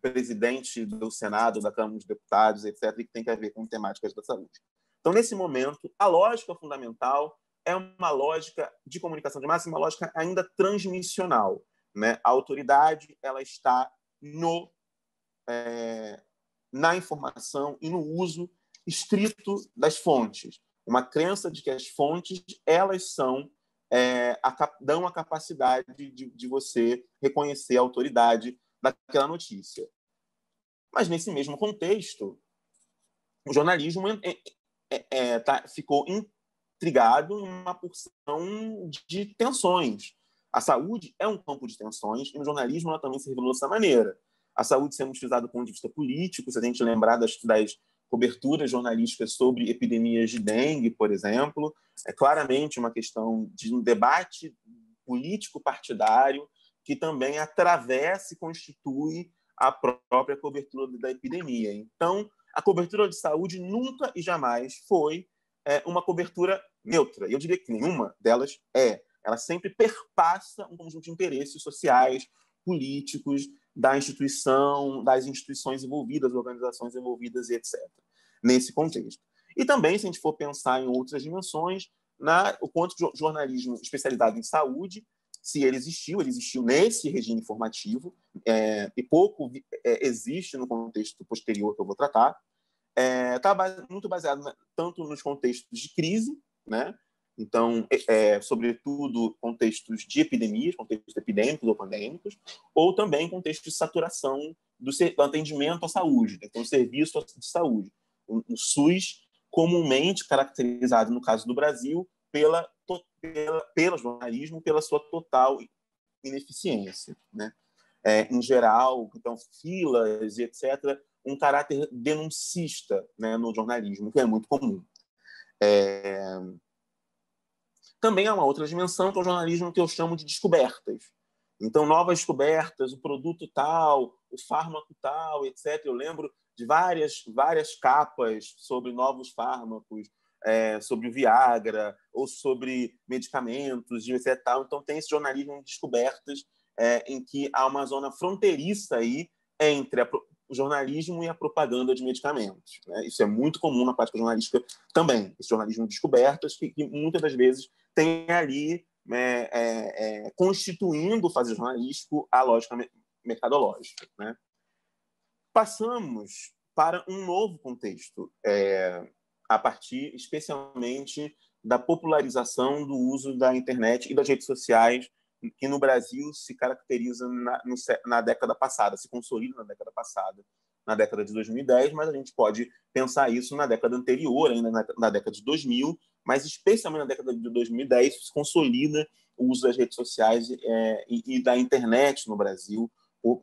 presidente do Senado, da Câmara dos Deputados, etc., que tem a ver com temáticas da saúde. Então, nesse momento, a lógica fundamental é uma lógica de comunicação de massa, uma lógica ainda transmissional, né? A autoridade ela está na informação e no uso estrito das fontes. Uma crença de que as fontes elas dão a capacidade de você reconhecer a autoridade daquela notícia. Mas, nesse mesmo contexto, o jornalismo ficou intrigado em uma porção de tensões. A saúde é um campo de tensões e no jornalismo ela também se revelou dessa maneira. A saúde sendo utilizada do ponto de vista político, se a gente lembrar das coberturas jornalísticas sobre epidemias de dengue, por exemplo, é claramente uma questão de um debate político-partidário que também atravessa e constitui a própria cobertura da epidemia. Então, a cobertura de saúde nunca e jamais foi uma cobertura neutra. Eu diria que nenhuma delas é. Ela sempre perpassa um conjunto de interesses sociais, políticos, das instituições envolvidas, organizações envolvidas e etc. Nesse contexto. E também, se a gente for pensar em outras dimensões, o quanto de jornalismo especializado em saúde, se ele existiu nesse regime informativo, e pouco existe no contexto posterior que eu vou tratar, está muito baseado tanto nos contextos de crise, né? Então, sobretudo, contextos de epidemias, contextos epidêmicos ou pandêmicos, ou também contextos de saturação do atendimento à saúde, né? Então, o serviço de saúde. O SUS, comumente caracterizado, no caso do Brasil, pelo jornalismo, pela sua total ineficiência, né? Em geral, então, filas e etc., um caráter denuncista, né, no jornalismo, que é muito comum. Também há uma outra dimensão, que é o jornalismo que eu chamo de descobertas. Então, novas descobertas, o produto tal, o fármaco tal, etc. Eu lembro de várias capas sobre novos fármacos, sobre o Viagra, ou sobre medicamentos, etc. Então, tem esse jornalismo de descobertas em que há uma zona fronteiriça aí entre o jornalismo e a propaganda de medicamentos, né? Isso é muito comum na prática jornalística também, esse jornalismo de descobertas, que muitas das vezes tem ali constituindo o fazer jornalístico a lógica mercadológica, né? Passamos para um novo contexto, a partir especialmente da popularização do uso da internet e das redes sociais, que no Brasil se caracteriza na década passada, se consolida na década passada, na década de 2010, mas a gente pode pensar isso na década anterior, ainda na década de 2000, mas especialmente na década de 2010 se consolida o uso das redes sociais e da internet no Brasil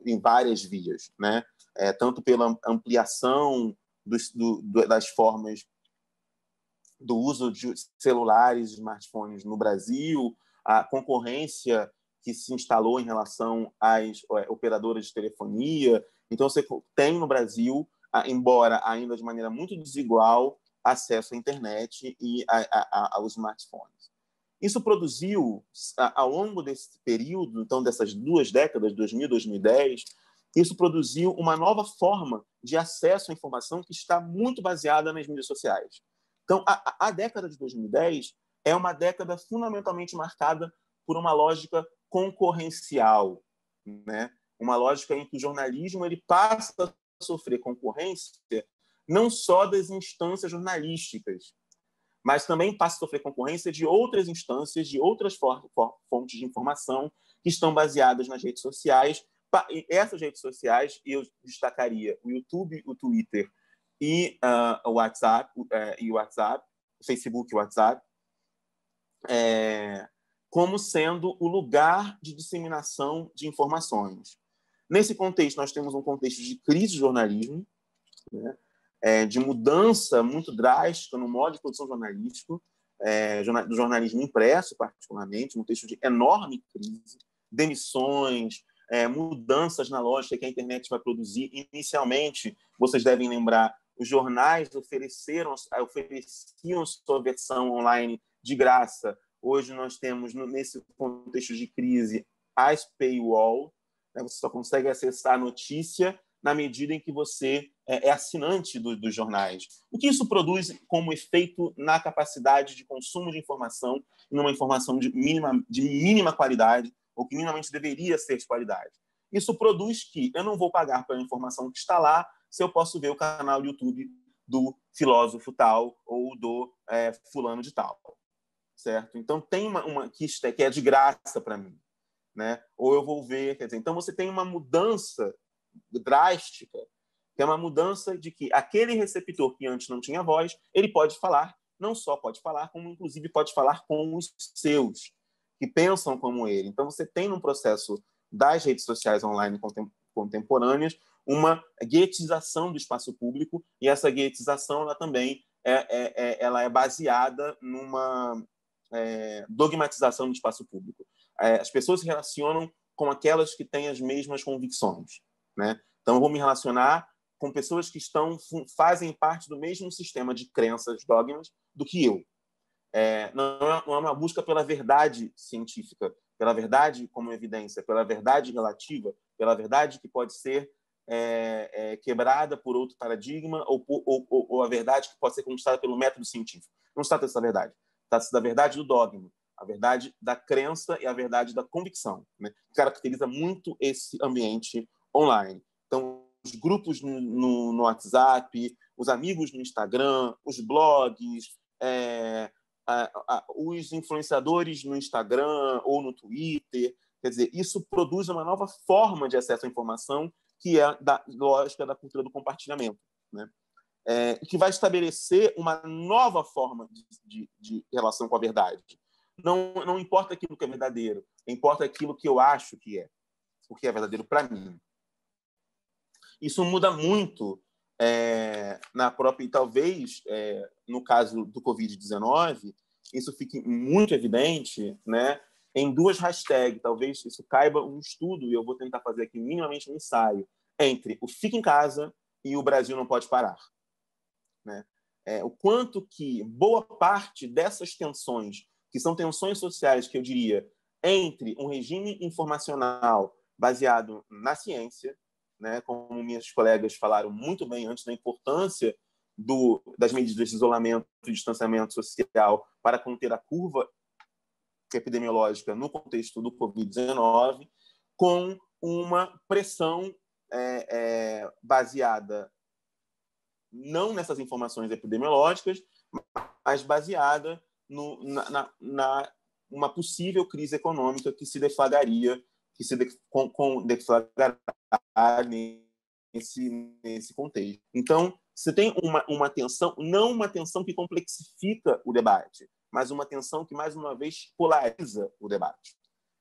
em várias vias, né? Tanto pela ampliação das formas do uso de celulares e smartphones no Brasil, a concorrência que se instalou em relação às operadoras de telefonia. Então, você tem no Brasil, embora ainda de maneira muito desigual, acesso à internet e aos smartphones. Isso produziu, ao longo desse período, então, dessas duas décadas, 2000 e 2010, isso produziu uma nova forma de acesso à informação que está muito baseada nas mídias sociais. Então, a década de 2010 é uma década fundamentalmente marcada por uma lógica concorrencial, né? Uma lógica em que o jornalismo ele passa a sofrer concorrência não só das instâncias jornalísticas, mas também passa a sofrer concorrência de outras instâncias, de outras fontes de informação que estão baseadas nas redes sociais. Essas redes sociais, eu destacaria o YouTube, o Twitter e o WhatsApp, o Facebook e o WhatsApp, como sendo o lugar de disseminação de informações. Nesse contexto, nós temos um contexto de crise do jornalismo, né? De mudança muito drástica no modo de produção jornalístico, do jornalismo impresso, particularmente, um contexto de enorme crise, demissões, mudanças na lógica que a internet vai produzir. Inicialmente, vocês devem lembrar, os jornais ofereciam sua versão online de graça. Hoje nós temos, nesse contexto de crise, as paywall, né? Você só consegue acessar a notícia na medida em que você é assinante dos jornais. O que isso produz como efeito na capacidade de consumo de informação, numa informação de mínima qualidade, ou que minimamente deveria ser de qualidade? Isso produz que eu não vou pagar pela informação que está lá se eu posso ver o canal do YouTube do filósofo tal ou do fulano de tal, certo? Então, tem uma que é de graça para mim, né? Ou eu vou ver... Quer dizer, então, você tem uma mudança drástica, que é uma mudança de que aquele receptor que antes não tinha voz, ele pode falar, não só pode falar, como inclusive pode falar com os seus, que pensam como ele. Então, você tem num processo das redes sociais online contemporâneas uma guetização do espaço público, e essa guetização ela também ela é baseada numa dogmatização do espaço público. As pessoas se relacionam com aquelas que têm as mesmas convicções, né? Então, eu vou me relacionar com pessoas que fazem parte do mesmo sistema de crenças, dogmas, do que eu. Não é uma busca pela verdade científica, pela verdade como evidência, pela verdade relativa, pela verdade que pode ser quebrada por outro paradigma ou a verdade que pode ser conquistada pelo método científico. Não se trata dessa verdade. Trata-se da verdade do dogma, a verdade da crença e a verdade da convicção, né? Caracteriza muito esse ambiente online. Então, os grupos no WhatsApp, os amigos no Instagram, os blogs, os influenciadores no Instagram ou no Twitter. Quer dizer, isso produz uma nova forma de acesso à informação, que é da lógica da cultura do compartilhamento, né? Que vai estabelecer uma nova forma de relação com a verdade. Não importa aquilo que é verdadeiro, importa aquilo que eu acho que é, o que é verdadeiro para mim. Isso muda muito na própria... E talvez, no caso do Covid-19, isso fique muito evidente, né, em duas hashtags. Talvez isso caiba um estudo, e eu vou tentar fazer aqui minimamente um ensaio, entre o Fica em Casa e o Brasil Não Pode Parar, né? O quanto que boa parte dessas tensões, que são tensões sociais, que eu diria, entre um regime informacional baseado na ciência, né, como minhas colegas falaram muito bem antes, da importância das medidas de isolamento e distanciamento social para conter a curva epidemiológica no contexto do Covid-19, com uma pressão baseada não nessas informações epidemiológicas, mas baseada uma possível crise econômica que se deflagraria, nesse contexto. Então, você tem uma tensão, não uma tensão que complexifica o debate, mas uma tensão que, mais uma vez, polariza o debate.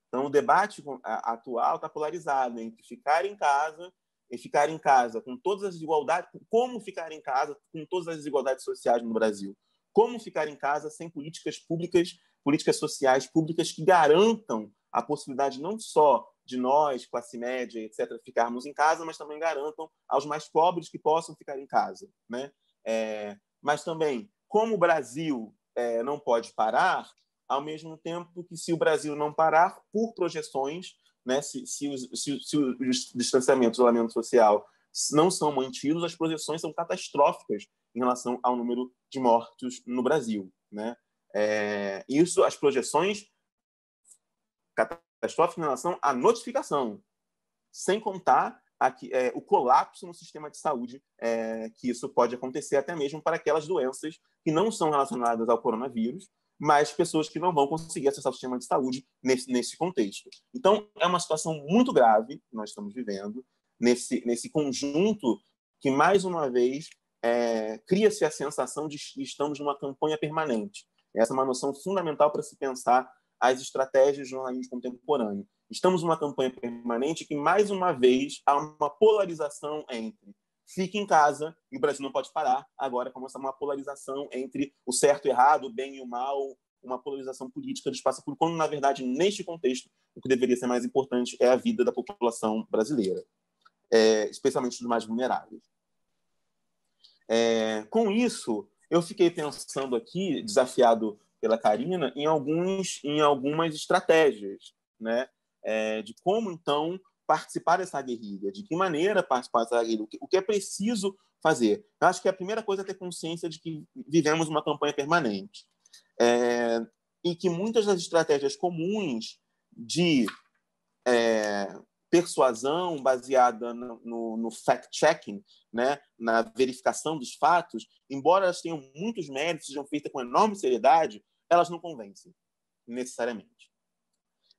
Então, o debate atual está polarizado entre ficar em casa e ficar em casa com todas as desigualdades, como ficar em casa com todas as desigualdades sociais no Brasil, como ficar em casa sem políticas públicas, políticas sociais públicas que garantam a possibilidade não só de nós, classe média, etc., ficarmos em casa, mas também garantam aos mais pobres que possam ficar em casa, né? Mas também, como o Brasil não pode parar, ao mesmo tempo que, se o Brasil não parar, por projeções, né, se o distanciamento, o isolamento social não são mantidos, as projeções são catastróficas em relação ao número de mortos no Brasil, né? Isso, as projeções catastróficas em relação à notificação, sem contar o colapso no sistema de saúde, que isso pode acontecer até mesmo para aquelas doenças que não são relacionadas ao coronavírus, mas pessoas que não vão conseguir acessar o sistema de saúde nesse contexto. Então, é uma situação muito grave que nós estamos vivendo, nesse conjunto que, mais uma vez, cria-se a sensação de que estamos numa campanha permanente. Essa é uma noção fundamental para se pensar as estratégias do jornalismo contemporâneo. Estamos numa campanha permanente que, mais uma vez, há uma polarização entre fique em casa e o Brasil não pode parar. Agora começa uma polarização entre o certo e o errado, o bem e o mal, uma polarização política do espaço público, quando, na verdade, neste contexto, o que deveria ser mais importante é a vida da população brasileira, especialmente dos mais vulneráveis. Com isso, eu fiquei pensando aqui, desafiado pela Karina, em algumas estratégias, né? De como, então, participar dessa guerrilha, de que maneira participar dessa guerrilha, o que é preciso fazer. Eu acho que a primeira coisa é ter consciência de que vivemos uma campanha permanente, e que muitas das estratégias comuns de persuasão baseada no fact-checking, né, na verificação dos fatos, embora elas tenham muitos méritos, sejam feitas com enorme seriedade, elas não convencem, necessariamente.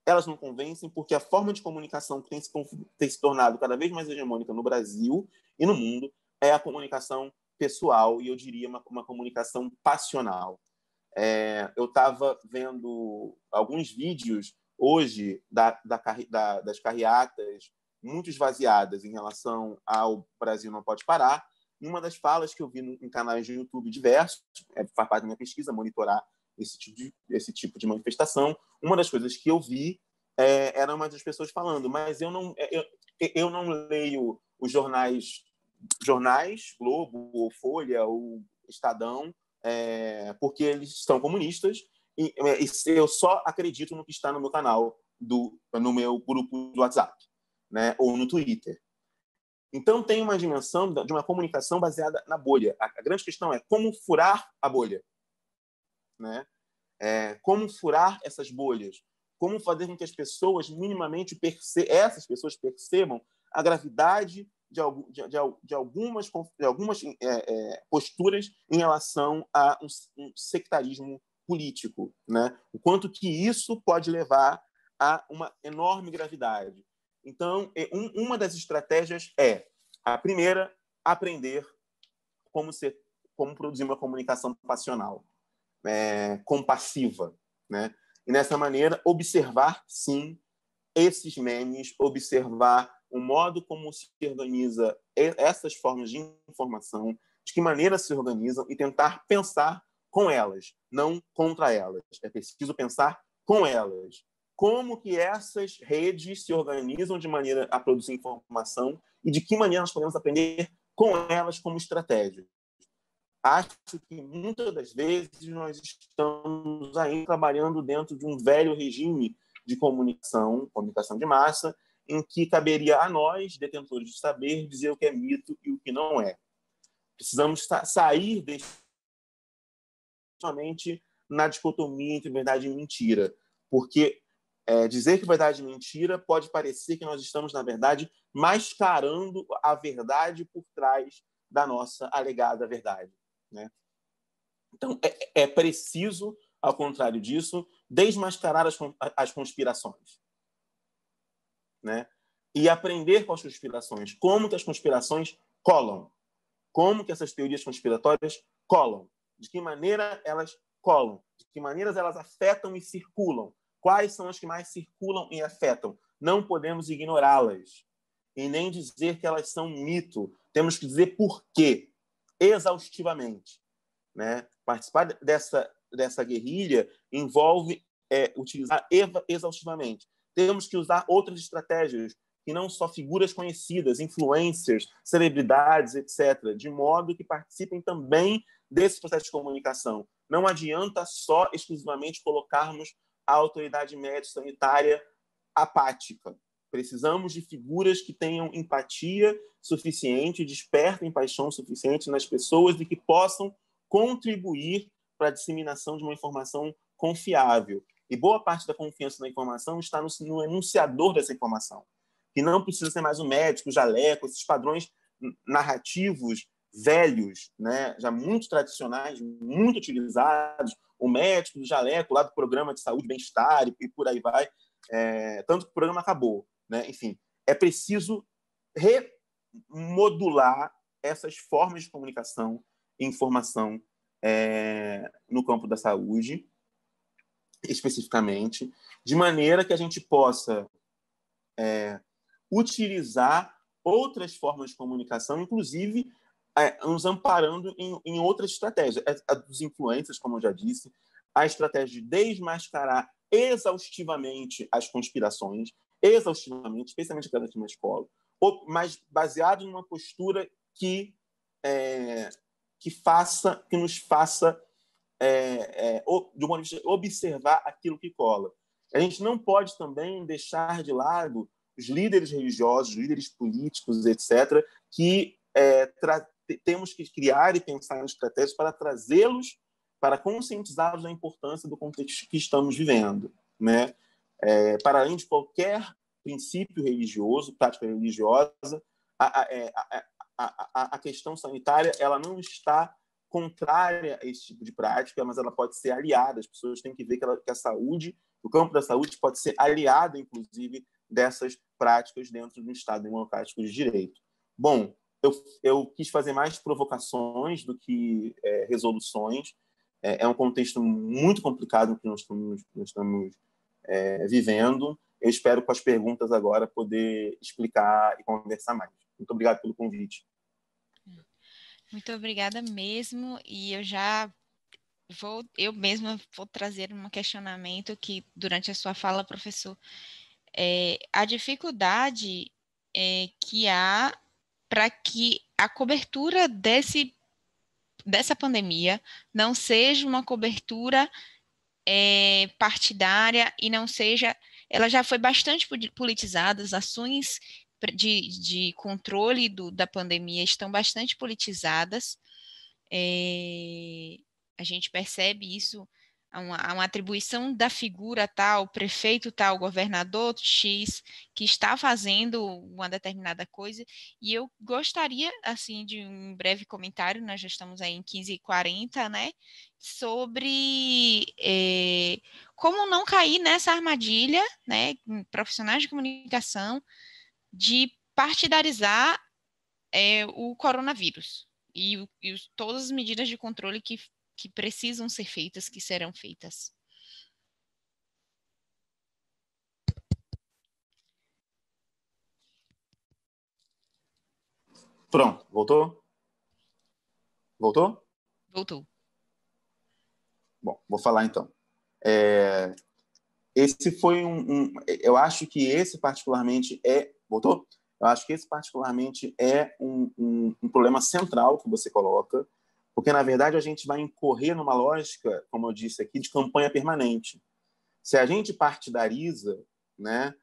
Elas não convencem porque a forma de comunicação que tem se tornado cada vez mais hegemônica no Brasil e no mundo é a comunicação pessoal, e eu diria uma comunicação passional. Eu estava vendo alguns vídeos hoje das carreatas muito esvaziadas em relação ao Brasil Não Pode Parar. E uma das falas que eu vi em canais de YouTube diversos, faz parte da minha pesquisa, monitorar esse tipo de manifestação, uma das coisas que eu vi era uma das pessoas falando, mas eu não leio os jornais, Globo, ou Folha, ou Estadão, porque eles são comunistas, e eu só acredito no que está no meu canal, no meu grupo do WhatsApp, né, ou no Twitter. Então, tem uma dimensão de uma comunicação baseada na bolha. A grande questão é como furar a bolha, né? Como furar essas bolhas, como fazer com que as pessoas minimamente percebam a gravidade de algumas posturas em relação a um sectarismo político, né? O quanto que isso pode levar a uma enorme gravidade. Então, uma das estratégias a primeira, aprender como produzir uma comunicação passional, compassiva, né? E, nessa maneira, observar, sim, esses memes, observar o modo como se organiza essas formas de informação, de que maneira se organizam, e tentar pensar com elas, não contra elas. É preciso pensar com elas. Como que essas redes se organizam de maneira a produzir informação e de que maneira nós podemos aprender com elas como estratégia. Acho que muitas das vezes nós estamos ainda trabalhando dentro de um velho regime de comunicação de massa, em que caberia a nós, detentores de saber, dizer o que é mito e o que não é. Precisamos sair somente na dicotomia entre verdade e mentira, porque dizer que verdade e mentira pode parecer que nós estamos, na verdade, mascarando a verdade por trás da nossa alegada verdade, né? Então, é preciso, ao contrário disso, desmascarar as conspirações, né? E aprender com as conspirações, como que as conspirações colam, como que essas teorias conspiratórias colam, de que maneira elas colam, de que maneiras elas afetam e circulam, quais são as que mais circulam e afetam. Não podemos ignorá-las e nem dizer que elas são mito. Temos que dizer por quê, exaustivamente, né? Participar dessa guerrilha envolve utilizar exaustivamente. Temos que usar outras estratégias, que não só figuras conhecidas, influencers, celebridades, etc., de modo que participem também desse processo de comunicação. Não adianta só exclusivamente colocarmos a autoridade médica sanitária apática, Precisamos de figuras que tenham empatia suficiente, despertem paixão suficiente nas pessoas e que possam contribuir para a disseminação de uma informação confiável. E boa parte da confiança na informação está no enunciador dessa informação, que não precisa ser mais o médico, o jaleco, esses padrões narrativos velhos, né, já muito tradicionais, muito utilizados, o médico do jaleco, lá do programa de saúde, bem-estar e por aí vai, tanto que o programa acabou, né? Enfim, é preciso remodular essas formas de comunicação e informação no campo da saúde, especificamente, de maneira que a gente possa utilizar outras formas de comunicação, inclusive nos amparando em outras estratégias. A dos influencers, como eu já disse, a estratégia de desmascarar exaustivamente as conspirações, especialmente aquelas na escola, mas baseado numa postura que nos faça de uma vista, observar aquilo que cola. A gente não pode também deixar de lado os líderes religiosos, os líderes políticos, etc., que temos que criar e pensar em estratégias para trazê-los, para conscientizá-los da importância do contexto que estamos vivendo, né? Para além de qualquer princípio religioso, prática religiosa, a questão sanitária ela não está contrária a esse tipo de prática, mas ela pode ser aliada. As pessoas têm que ver que a saúde, o campo da saúde, pode ser aliado, inclusive, dessas práticas dentro do Estado democrático de direito. Bom, eu quis fazer mais provocações do que resoluções. É um contexto muito complicado que nós estamos vivendo. Eu espero, com as perguntas agora, poder explicar e conversar mais. Muito obrigado pelo convite. Muito obrigada mesmo. E eu mesma vou trazer um questionamento que, durante a sua fala, professor, a dificuldade que há para que a cobertura dessa pandemia não seja uma cobertura partidária e não seja... Ela já foi bastante politizada, as ações de controle da pandemia estão bastante politizadas. A gente percebe isso, uma atribuição da figura tal, prefeito tal, governador X, que está fazendo uma determinada coisa, e eu gostaria, assim, de um breve comentário, nós já estamos aí em 15h40, né, sobre como não cair nessa armadilha, né, profissionais de comunicação, de partidarizar o coronavírus e todas as medidas de controle que precisam ser feitas, que serão feitas. Pronto, voltou? Voltou? Voltou. Bom, vou falar então. Esse foi eu acho que esse particularmente Voltou? Eu acho que esse particularmente é um problema central que você coloca, porque, na verdade, a gente vai incorrer numa lógica, como eu disse aqui, de campanha permanente. Se a gente partidariza, né,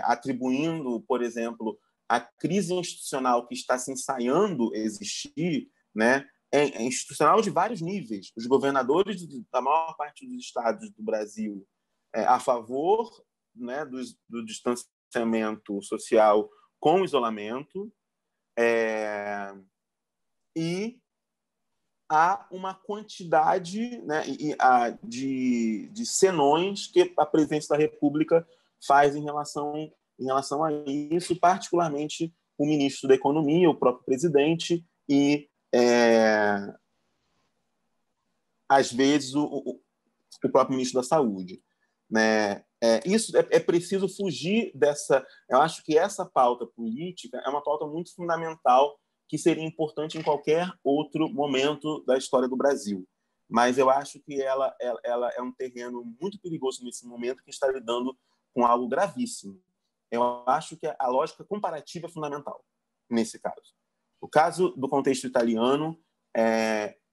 atribuindo, por exemplo, a crise institucional que está se ensaiando existir, né, é institucional de vários níveis. Os governadores da maior parte dos estados do Brasil a favor, né, do distanciamento social com isolamento, e há uma quantidade, né, de senões que a presidência da República faz em relação a isso, particularmente o ministro da Economia, o próprio presidente e, às vezes, o próprio ministro da Saúde. Né? Isso é preciso fugir dessa... Eu acho que essa pauta política é uma pauta muito fundamental que seria importante em qualquer outro momento da história do Brasil. Mas eu acho que ela é um terreno muito perigoso nesse momento, que está lidando com algo gravíssimo. Eu acho que a lógica comparativa é fundamental nesse caso. O caso do contexto italiano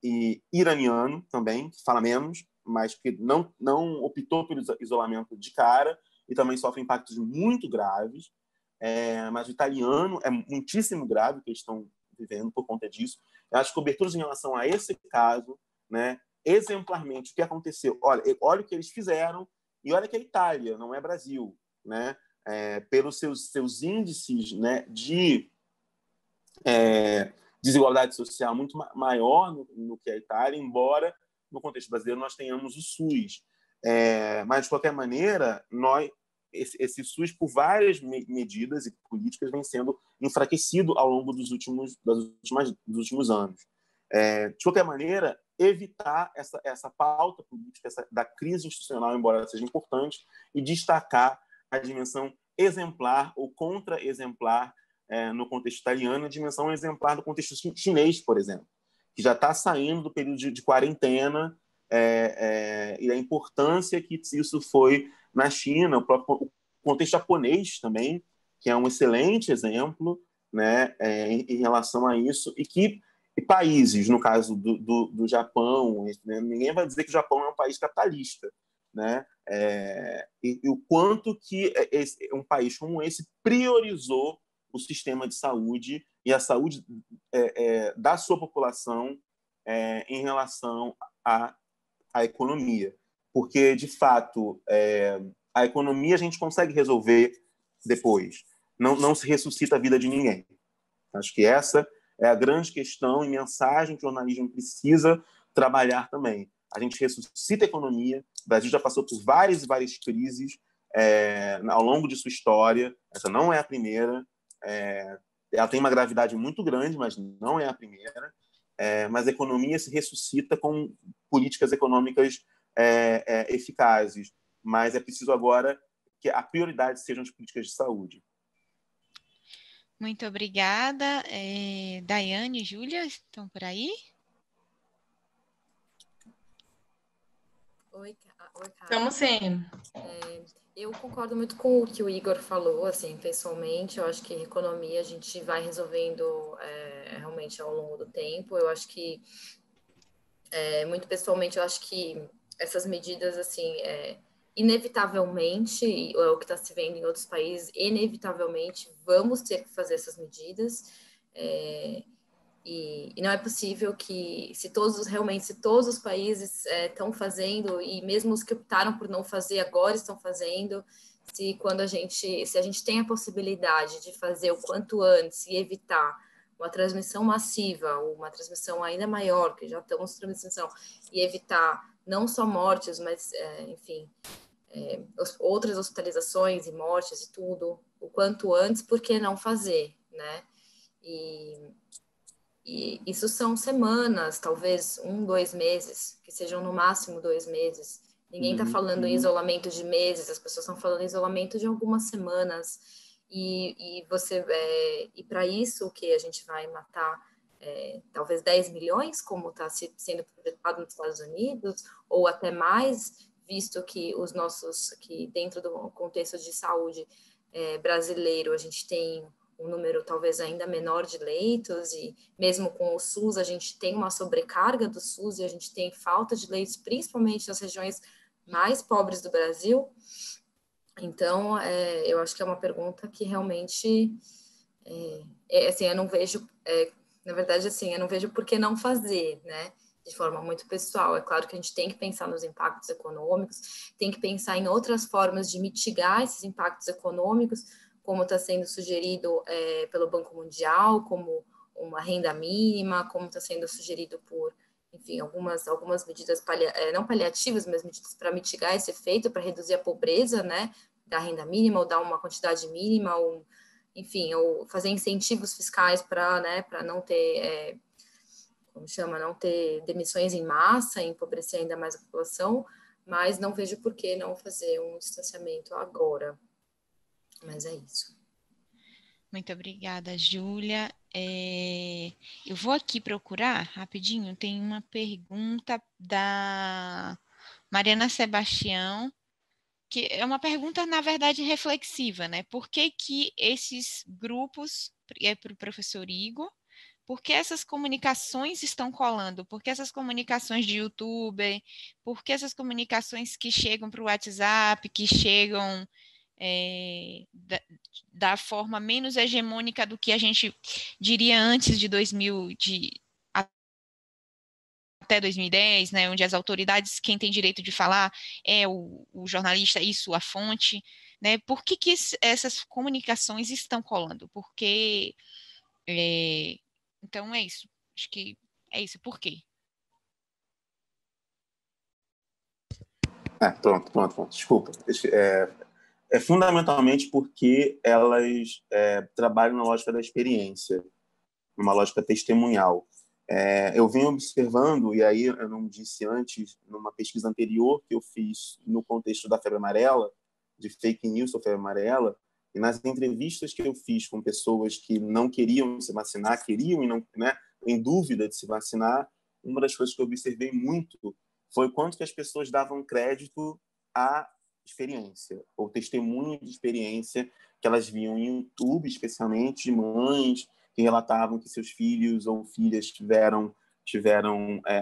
e iraniano também, que fala menos, mas que não optou pelo isolamento de cara, e também sofre impactos muito graves, mas o italiano é muitíssimo grave o que eles estão vivendo por conta disso. Eu acho que coberturas em relação a esse caso, né, exemplarmente, o que aconteceu. Olha o que eles fizeram, e olha que é Itália, não é Brasil, né? Pelos seus índices, né, de desigualdade social muito maior no que a Itália, embora no contexto brasileiro nós tenhamos o SUS. Mas, de qualquer maneira, esse SUS, por várias medidas e políticas, vem sendo enfraquecido ao longo dos últimos anos. De qualquer maneira, evitar essa pauta política da crise institucional, embora ela seja importante, e destacar a dimensão exemplar ou contra-exemplar no contexto italiano, a dimensão exemplar no contexto chinês, por exemplo, que já está saindo do período de quarentena, e a importância que isso foi na China, o próprio contexto japonês também, que é um excelente exemplo, né, em relação a isso, e países, no caso do Japão, né, ninguém vai dizer que o Japão é um país capitalista, né, e o quanto que um país como esse priorizou o sistema de saúde e a saúde da sua população em relação à economia. Porque, de fato, a economia a gente consegue resolver depois. Não se ressuscita a vida de ninguém. Acho que essa é a grande questão e mensagem que o jornalismo precisa trabalhar também. A gente ressuscita a economia. O Brasil já passou por várias e várias crises ao longo de sua história. Essa não é a primeira. Ela tem uma gravidade muito grande, mas não é a primeira. Mas a economia se ressuscita com políticas econômicas eficazes. Mas é preciso agora que a prioridade sejam as políticas de saúde. Muito obrigada. Daiane e Júlia, estão por aí? Oi, Carla. Estamos sim. Eu concordo muito com o que o Igor falou, assim, pessoalmente. Eu acho que economia a gente vai resolvendo realmente ao longo do tempo. Eu acho que, muito pessoalmente, eu acho que essas medidas, assim, inevitavelmente, é o que está se vendo em outros países, inevitavelmente vamos ter que fazer essas medidas. E não é possível que, se todos os países estão fazendo, e mesmo os que optaram por não fazer agora estão fazendo, se a gente tem a possibilidade de fazer o quanto antes e evitar uma transmissão massiva, ou uma transmissão ainda maior, que já estamos em transmissão, e evitar não só mortes, mas, enfim, outras hospitalizações e mortes e tudo, o quanto antes, por que não fazer, né? E isso são semanas, talvez 1, 2 meses, que sejam no máximo 2 meses. Ninguém está falando em isolamento de meses, as pessoas estão falando em isolamento de algumas semanas. E para isso que a gente vai matar talvez 10 milhões, como está sendo projetado nos Estados Unidos, ou até mais, visto que que dentro do contexto de saúde brasileiro a gente tem um número talvez ainda menor de leitos, e mesmo com o SUS a gente tem uma sobrecarga do SUS e a gente tem falta de leitos, principalmente nas regiões mais pobres do Brasil. Então, eu acho que é uma pergunta que realmente, assim, eu não vejo, na verdade, assim, eu não vejo por que não fazer, né? De forma muito pessoal. É claro que a gente tem que pensar nos impactos econômicos, tem que pensar em outras formas de mitigar esses impactos econômicos, como está sendo sugerido pelo Banco Mundial, como uma renda mínima, como está sendo sugerido por, enfim, algumas medidas não paliativas, mas medidas para mitigar esse efeito, para reduzir a pobreza, né, da renda mínima, ou dar uma quantidade mínima, ou, enfim, ou fazer incentivos fiscais para não ter, não ter demissões em massa, empobrecer ainda mais a população, mas não vejo por que não fazer um distanciamento agora. Mas é isso. Muito obrigada, Júlia. Eu vou aqui procurar rapidinho, tem uma pergunta da Mariana Sebastião, que é uma pergunta, na verdade, reflexiva, né? Por que esses grupos, para o professor Igor, por que essas comunicações estão colando? Por que essas comunicações de YouTube? Por que essas comunicações que chegam para o WhatsApp, que chegam da forma menos hegemônica do que a gente diria antes de 2000, até 2010, né, onde as autoridades, quem tem direito de falar é o jornalista e sua fonte, né? Por que essas comunicações estão colando? Porque, então é isso, acho que é isso, por quê? Pronto, desculpa. É fundamentalmente porque elas trabalham na lógica da experiência, numa lógica testemunhal. Eu venho observando, e aí eu não disse antes, numa pesquisa anterior que eu fiz no contexto da febre amarela, de fake news sobre febre amarela, e nas entrevistas que eu fiz com pessoas que não queriam se vacinar, queriam e não, né, em dúvida de se vacinar, uma das coisas que eu observei muito foi quanto que as pessoas davam crédito à experiência, ou testemunho de experiência que elas viam em YouTube, especialmente de mães que relatavam que seus filhos ou filhas tiveram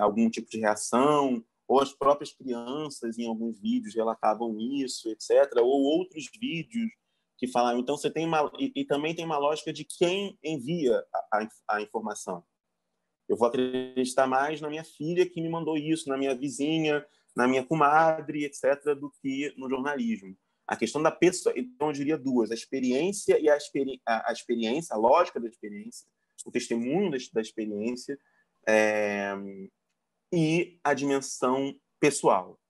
algum tipo de reação, ou as próprias crianças em alguns vídeos relatavam isso, etc., ou outros vídeos que falaram. Então, você tem e também tem uma lógica de quem envia a informação. Eu vou acreditar mais na minha filha que me mandou isso, na minha vizinha, na minha comadre, etc., do que no jornalismo. A questão da pessoa, então eu diria duas: a experiência e a experiência, a lógica da experiência, o testemunho da experiência, e a dimensão pessoal.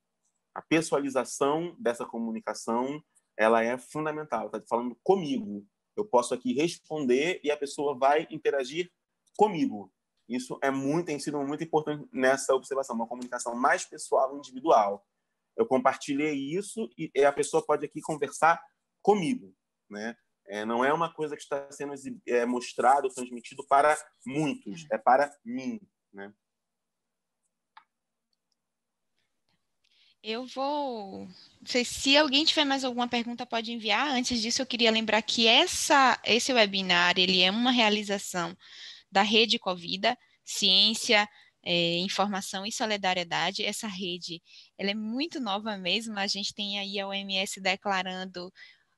A pessoalização dessa comunicação, ela é fundamental. Está falando comigo. Eu posso aqui responder e a pessoa vai interagir comigo. Isso tem sido muito importante nessa observação, uma comunicação mais pessoal e individual. Eu compartilhei isso e a pessoa pode aqui conversar comigo, né? Não é uma coisa que está sendo mostrado, transmitido para muitos, é para mim, né? Eu vou... Não sei se alguém tiver mais alguma pergunta, pode enviar. Antes disso, eu queria lembrar que esse webinar, ele é uma realização da Rede Covida, Ciência, Informação e Solidariedade. Essa rede, ela é muito nova mesmo. A gente tem aí a OMS declarando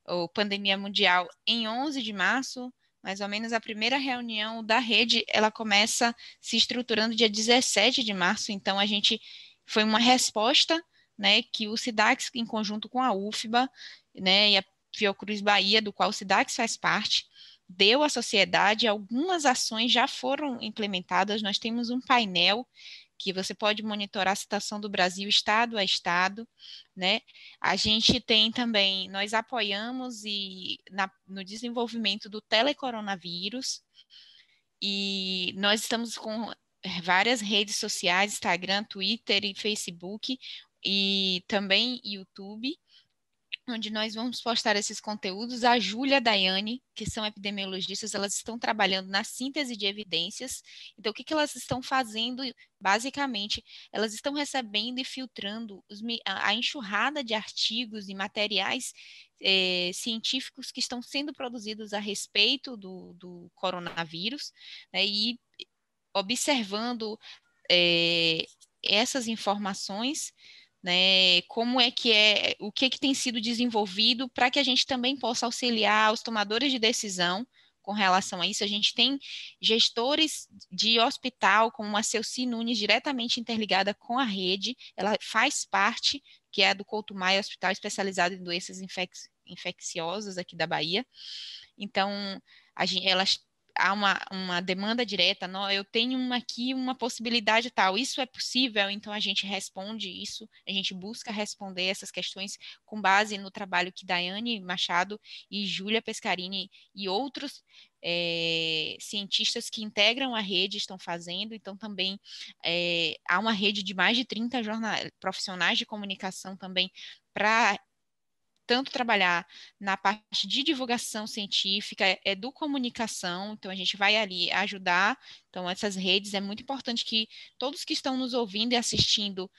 a pandemia mundial em 11 de março, mais ou menos a primeira reunião da rede, ela começa se estruturando dia 17 de março, então a gente foi uma resposta, né, que o SIDAX, em conjunto com a UFBA, né, e a Fiocruz Bahia, do qual o SIDAX faz parte, deu à sociedade. Algumas ações já foram implementadas. Nós temos um painel que você pode monitorar a situação do Brasil estado a estado, né? A gente tem também, nós apoiamos no desenvolvimento do telecoronavírus, e nós estamos com várias redes sociais, Instagram, Twitter e Facebook, e também YouTube, onde nós vamos postar esses conteúdos. A Júlia e a Daiane, que são epidemiologistas, elas estão trabalhando na síntese de evidências. Então, o que elas estão fazendo? Basicamente, elas estão recebendo e filtrando a enxurrada de artigos e materiais científicos que estão sendo produzidos a respeito do coronavírus, né, e observando essas informações, né, como o que tem sido desenvolvido para que a gente também possa auxiliar os tomadores de decisão com relação a isso. A gente tem gestores de hospital, como a Celci Nunes, diretamente interligada com a rede, ela faz parte, que é a do Couto Maia, Hospital Especializado em Doenças Infecciosas aqui da Bahia. Então, elas há uma demanda direta, não, eu tenho aqui uma possibilidade tal, isso é possível? Então a gente responde isso, a gente busca responder essas questões com base no trabalho que Daiane Machado e Júlia Pescarini e outros cientistas que integram a rede estão fazendo. Então também há uma rede de mais de 30 profissionais de comunicação também para tanto trabalhar na parte de divulgação científica, comunicação. Então a gente vai ali ajudar. Então essas redes, é muito importante que todos que estão nos ouvindo e assistindo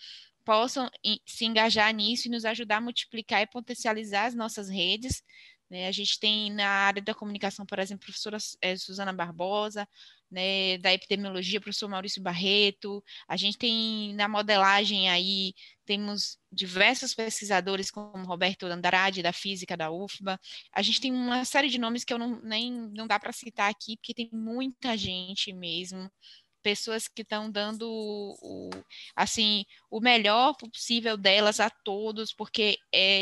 possam se engajar nisso e nos ajudar a multiplicar e potencializar as nossas redes, né? A gente tem na área da comunicação, por exemplo, a professora Suzana Barbosa, né, da epidemiologia, professor Maurício Barreto. A gente tem na modelagem aí, temos diversos pesquisadores como Roberto Andrade, da física da UFBA. A gente tem uma série de nomes que eu não dá para citar aqui, porque tem muita gente mesmo, pessoas que estão dando assim, o melhor possível delas a todos, porque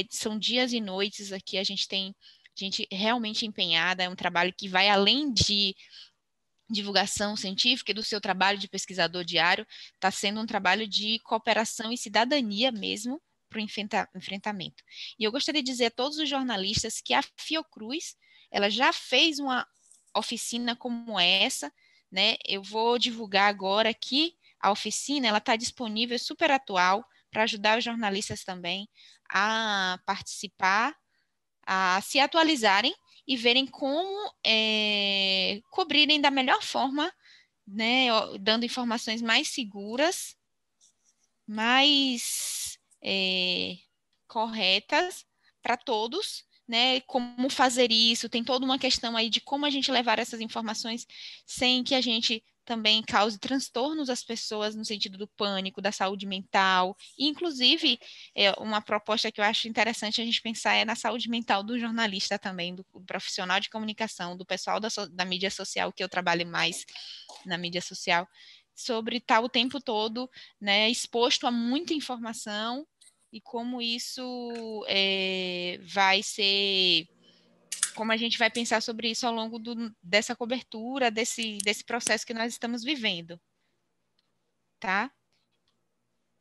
são dias e noites aqui, a gente tem gente realmente empenhada, é um trabalho que vai além de divulgação científica e do seu trabalho de pesquisador diário, está sendo um trabalho de cooperação e cidadania mesmo para o enfrentamento. E eu gostaria de dizer a todos os jornalistas que a Fiocruz, ela já fez uma oficina como essa, né? Eu vou divulgar agora aqui a oficina, ela está disponível, super atual, para ajudar os jornalistas também a participar, a se atualizarem e verem como cobrirem da melhor forma, né, dando informações mais seguras, mais corretas para todos, né, como fazer isso, tem toda uma questão aí de como a gente levar essas informações sem que a gente também cause transtornos às pessoas no sentido do pânico, da saúde mental, e, inclusive, uma proposta que eu acho interessante a gente pensar é na saúde mental do jornalista também, do profissional de comunicação, do pessoal da mídia social, que eu trabalho mais na mídia social, sobre estar o tempo todo, né, exposto a muita informação e como isso vai ser, como a gente vai pensar sobre isso ao longo dessa cobertura, desse processo que nós estamos vivendo, tá?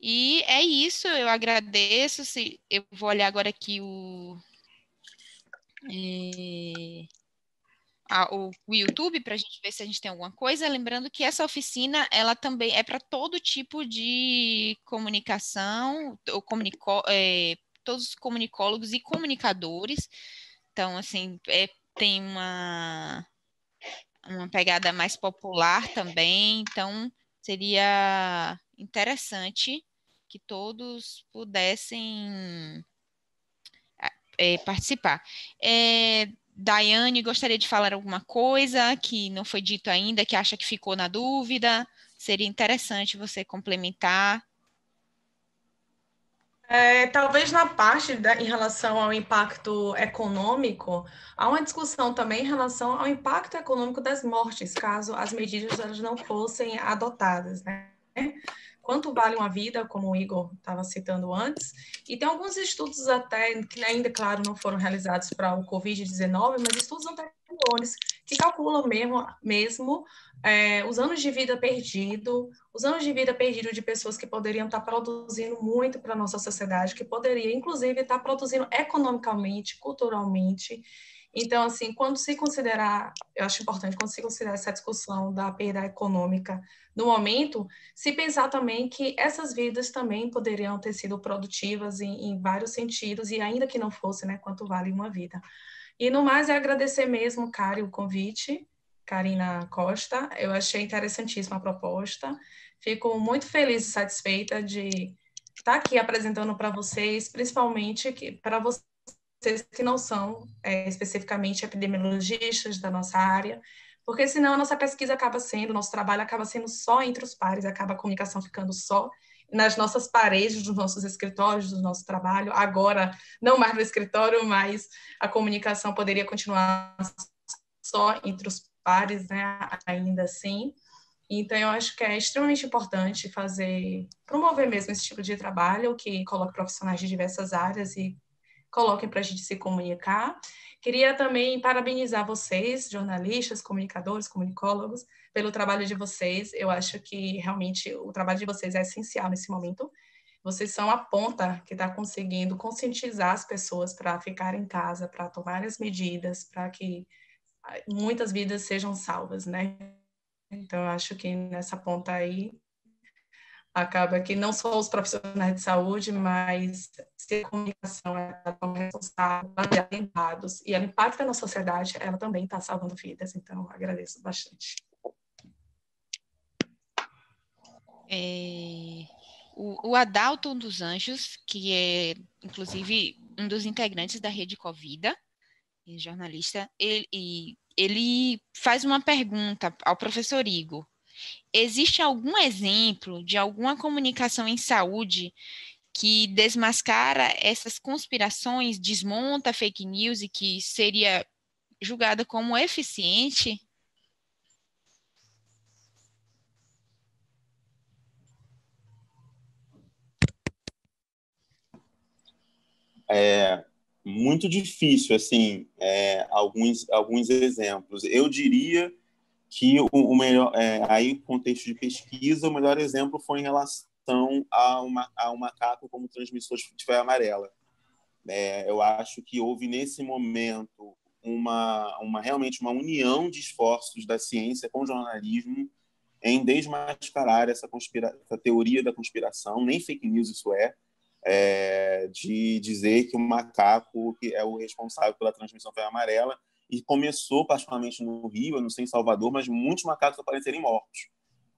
E é isso, eu agradeço, eu vou olhar agora aqui o YouTube para a gente ver se a gente tem alguma coisa, lembrando que essa oficina, ela também é para todo tipo de comunicação, todos os comunicólogos e comunicadores, então, assim, tem uma pegada mais popular também, então seria interessante que todos pudessem participar. Daiane, gostaria de falar alguma coisa que não foi dito ainda, que acha que ficou na dúvida? Seria interessante você complementar. Talvez na parte em relação ao impacto econômico, há uma discussão também em relação ao impacto econômico das mortes, caso as medidas elas não fossem adotadas, né? Quanto vale uma vida, como o Igor estava citando antes, e tem alguns estudos até, que ainda, claro, não foram realizados para o Covid-19, mas estudos anteriores que calculam mesmo os anos de vida perdido, de pessoas que poderiam estar produzindo muito para a nossa sociedade, que poderia, inclusive, estar produzindo economicamente, culturalmente. Então, assim, quando se considerar, eu acho importante, quando se considerar essa discussão da perda econômica no momento, se pensar também que essas vidas também poderiam ter sido produtivas em vários sentidos, e ainda que não fosse, né, quanto vale uma vida. E no mais, é agradecer mesmo, Kari, o convite, Karina Costa, eu achei interessantíssima a proposta, fico muito feliz e satisfeita de estar aqui apresentando para vocês, principalmente para vocês que não são especificamente epidemiologistas da nossa área, porque senão a nossa pesquisa acaba sendo, o nosso trabalho acaba sendo só entre os pares, acaba a comunicação ficando só nas nossas paredes, dos nossos escritórios, do nosso trabalho, agora não mais no escritório, mas a comunicação poderia continuar só entre os pares, né, ainda assim. Então, eu acho que é extremamente importante promover mesmo esse tipo de trabalho, que coloque profissionais de diversas áreas e coloquem para a gente se comunicar. Queria também parabenizar vocês, jornalistas, comunicadores, comunicólogos, pelo trabalho de vocês. Eu acho que realmente o trabalho de vocês é essencial nesse momento. Vocês são a ponta que está conseguindo conscientizar as pessoas para ficarem em casa, para tomar as medidas, para que muitas vidas sejam salvas, né? Então, eu acho que nessa ponta aí acaba que não só os profissionais de saúde, mas se a comunicação é responsável, baseada dados, e ela impacta na sociedade, ela também está salvando vidas. Então, agradeço bastante. O Adalton dos Anjos, que é, inclusive, um dos integrantes da Rede Covida, jornalista, ele ele faz uma pergunta ao professor Igor. Existe algum exemplo de alguma comunicação em saúde que desmascara essas conspirações, desmonta fake news e que seria julgada como eficiente? É muito difícil, assim, alguns exemplos. Eu diria que o melhor, aí contexto de pesquisa, o melhor exemplo foi em relação ao macaco como transmissor de febre amarela. Eu acho que houve nesse momento realmente uma união de esforços da ciência com o jornalismo em desmascarar essa teoria da conspiração, nem fake news isso de dizer que o macaco que é o responsável pela transmissão da febre amarela, e começou particularmente no Rio, eu não sei em Salvador, mas muitos macacos aparecerem mortos.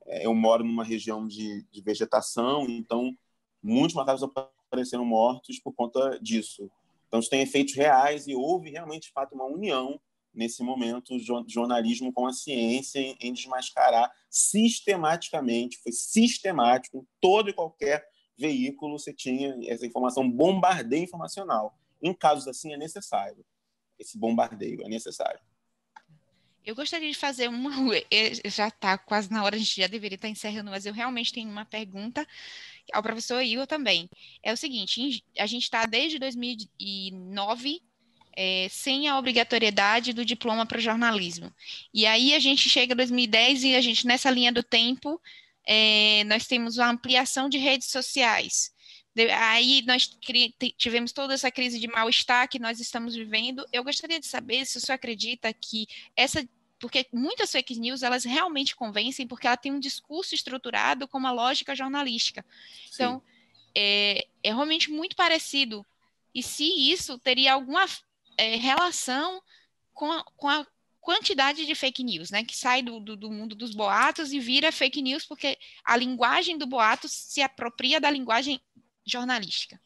Eu moro numa região de vegetação, então muitos macacos apareceram mortos por conta disso. Então isso tem efeitos reais e houve realmente, de fato, uma união nesse momento jornalismo com a ciência em desmascarar sistematicamente, foi sistemático, em todo e qualquer veículo você tinha essa informação, bombardeio informacional. Em casos assim é necessário, esse bombardeio é necessário. Eu gostaria de fazer já está quase na hora, a gente já deveria estar encerrando, mas eu realmente tenho uma pergunta ao professor Igor também. É o seguinte, a gente está desde 2009 sem a obrigatoriedade do diploma para jornalismo. E aí a gente chega em 2010 e a gente, nessa linha do tempo, nós temos uma ampliação de redes sociais. Aí nós tivemos toda essa crise de mal-estar que nós estamos vivendo. Eu gostaria de saber se o senhor acredita que porque muitas fake news, elas realmente convencem, porque ela tem um discurso estruturado com uma lógica jornalística. Sim. Então, é realmente muito parecido. E se isso teria alguma relação com a quantidade de fake news, né, que sai do mundo dos boatos e vira fake news, porque a linguagem do boato se apropria da linguagem jornalística.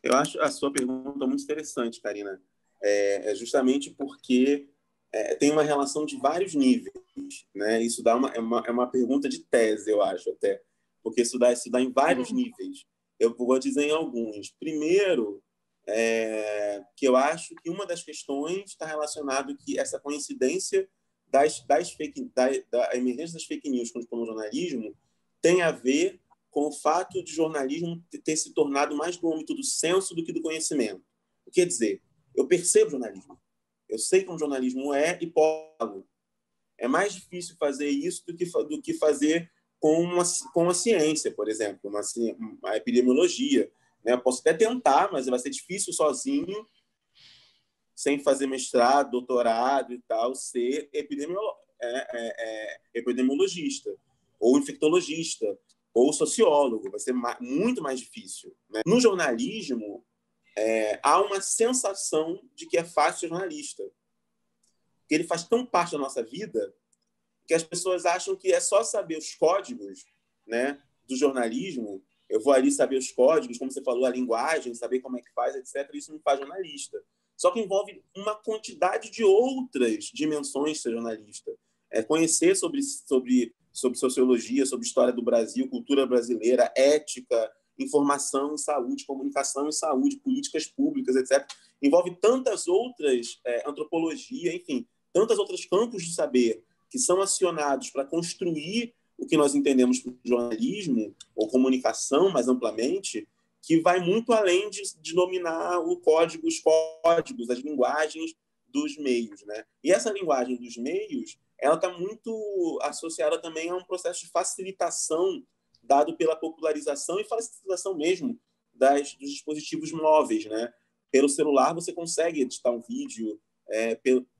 Eu acho a sua pergunta muito interessante, Karina. Justamente porque tem uma relação de vários níveis, né? Isso dá uma pergunta de tese, eu acho, até. Porque isso dá em vários níveis. Eu vou dizer em alguns. Primeiro, que eu acho que uma das questões está relacionada que essa coincidência da emergência das fake news com o jornalismo tem a ver com o fato de jornalismo ter se tornado mais do âmbito do senso do que do conhecimento. O que quer dizer? Eu percebo jornalismo. Eu sei como jornalismo e posso. É mais difícil fazer isso do que fazer com a ciência, por exemplo, uma epidemiologia. Né? Eu posso até tentar, mas vai ser difícil sozinho, sem fazer mestrado, doutorado e tal, ser epidemiologista, ou infectologista, ou sociólogo. Vai ser muito mais difícil. Né? No jornalismo, há uma sensação de que é fácil ser jornalista. Porque ele faz tão parte da nossa vida que as pessoas acham que é só saber os códigos, né, do jornalismo. Eu vou ali saber os códigos, como você falou, a linguagem, saber como é que faz, etc. Isso me faz jornalista. Só que envolve uma quantidade de outras dimensões de ser jornalista. Conhecer sobre sociologia, sobre história do Brasil, cultura brasileira, ética, informação em saúde, comunicação em saúde, políticas públicas, etc. Envolve tantas outras, antropologia, enfim, tantos outros campos de saber que são acionados para construir o que nós entendemos por jornalismo ou comunicação, mais amplamente, que vai muito além de dominar os códigos, as linguagens dos meios. Né? E essa linguagem dos meios ela está muito associada também a um processo de facilitação dado pela popularização e facilitação mesmo dos dispositivos móveis. Né? Pelo celular você consegue editar um vídeo,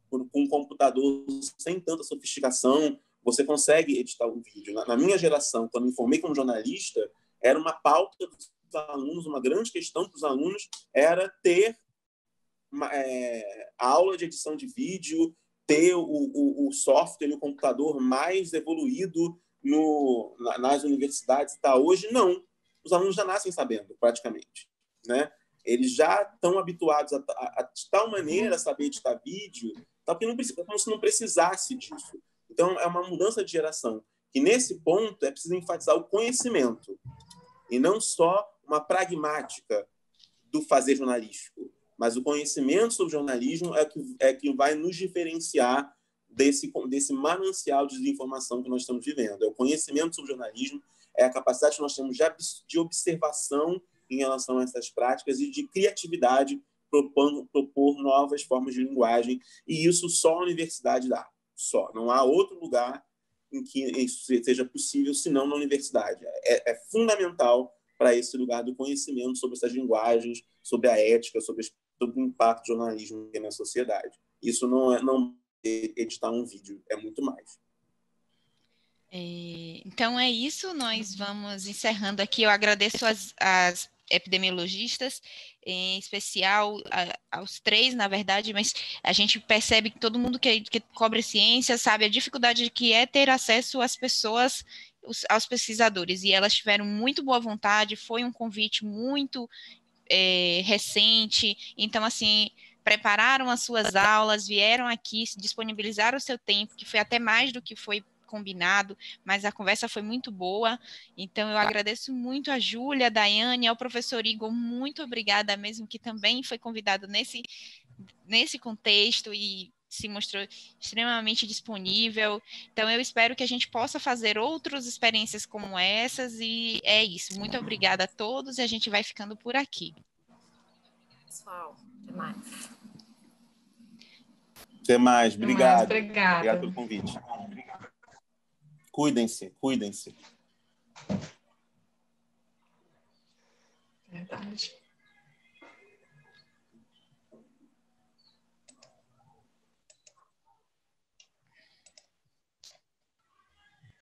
com um computador sem tanta sofisticação, você consegue editar um vídeo. Na minha geração, quando me formei como jornalista, era uma pauta dos alunos, uma grande questão para os alunos era ter aula de edição de vídeo, ter o software e o computador mais evoluído nas universidades. Tá? Hoje, não. Os alunos já nascem sabendo, praticamente. Né? Eles já estão habituados de tal maneira a saber editar vídeo, de como se não precisasse disso. Então, é uma mudança de geração. E, nesse ponto, é preciso enfatizar o conhecimento, e não só uma pragmática do fazer jornalístico, mas o conhecimento sobre jornalismo é que vai nos diferenciar desse manancial de desinformação que nós estamos vivendo. É o conhecimento sobre jornalismo, é a capacidade que nós temos de observação em relação a essas práticas e de criatividade, propor novas formas de linguagem, e isso só a universidade dá. Só. Não há outro lugar em que isso seja possível, senão na universidade. É fundamental para esse lugar do conhecimento sobre essas linguagens, sobre a ética, sobre o impacto do jornalismo na sociedade. Isso não é editar um vídeo, é muito mais. Então é isso, nós vamos encerrando aqui. Eu agradeço as epidemiologistas, em especial aos 3, na verdade, mas a gente percebe que todo mundo que cobre ciência sabe a dificuldade que é ter acesso às pessoas, aos pesquisadores, e elas tiveram muito boa vontade, foi um convite muito recente, então, assim, prepararam as suas aulas, vieram aqui, disponibilizaram o seu tempo, que foi até mais do que foi combinado, mas a conversa foi muito boa, então eu agradeço muito a Júlia, a Daiane, ao professor Igor, muito obrigada mesmo, que também foi convidado nesse contexto e se mostrou extremamente disponível. Então eu espero que a gente possa fazer outras experiências como essas, e é isso. Muito obrigada a todos e a gente vai ficando por aqui. Pessoal, até mais. Até mais, obrigado. Obrigada. Obrigado pelo convite. Cuidem-se. Verdade.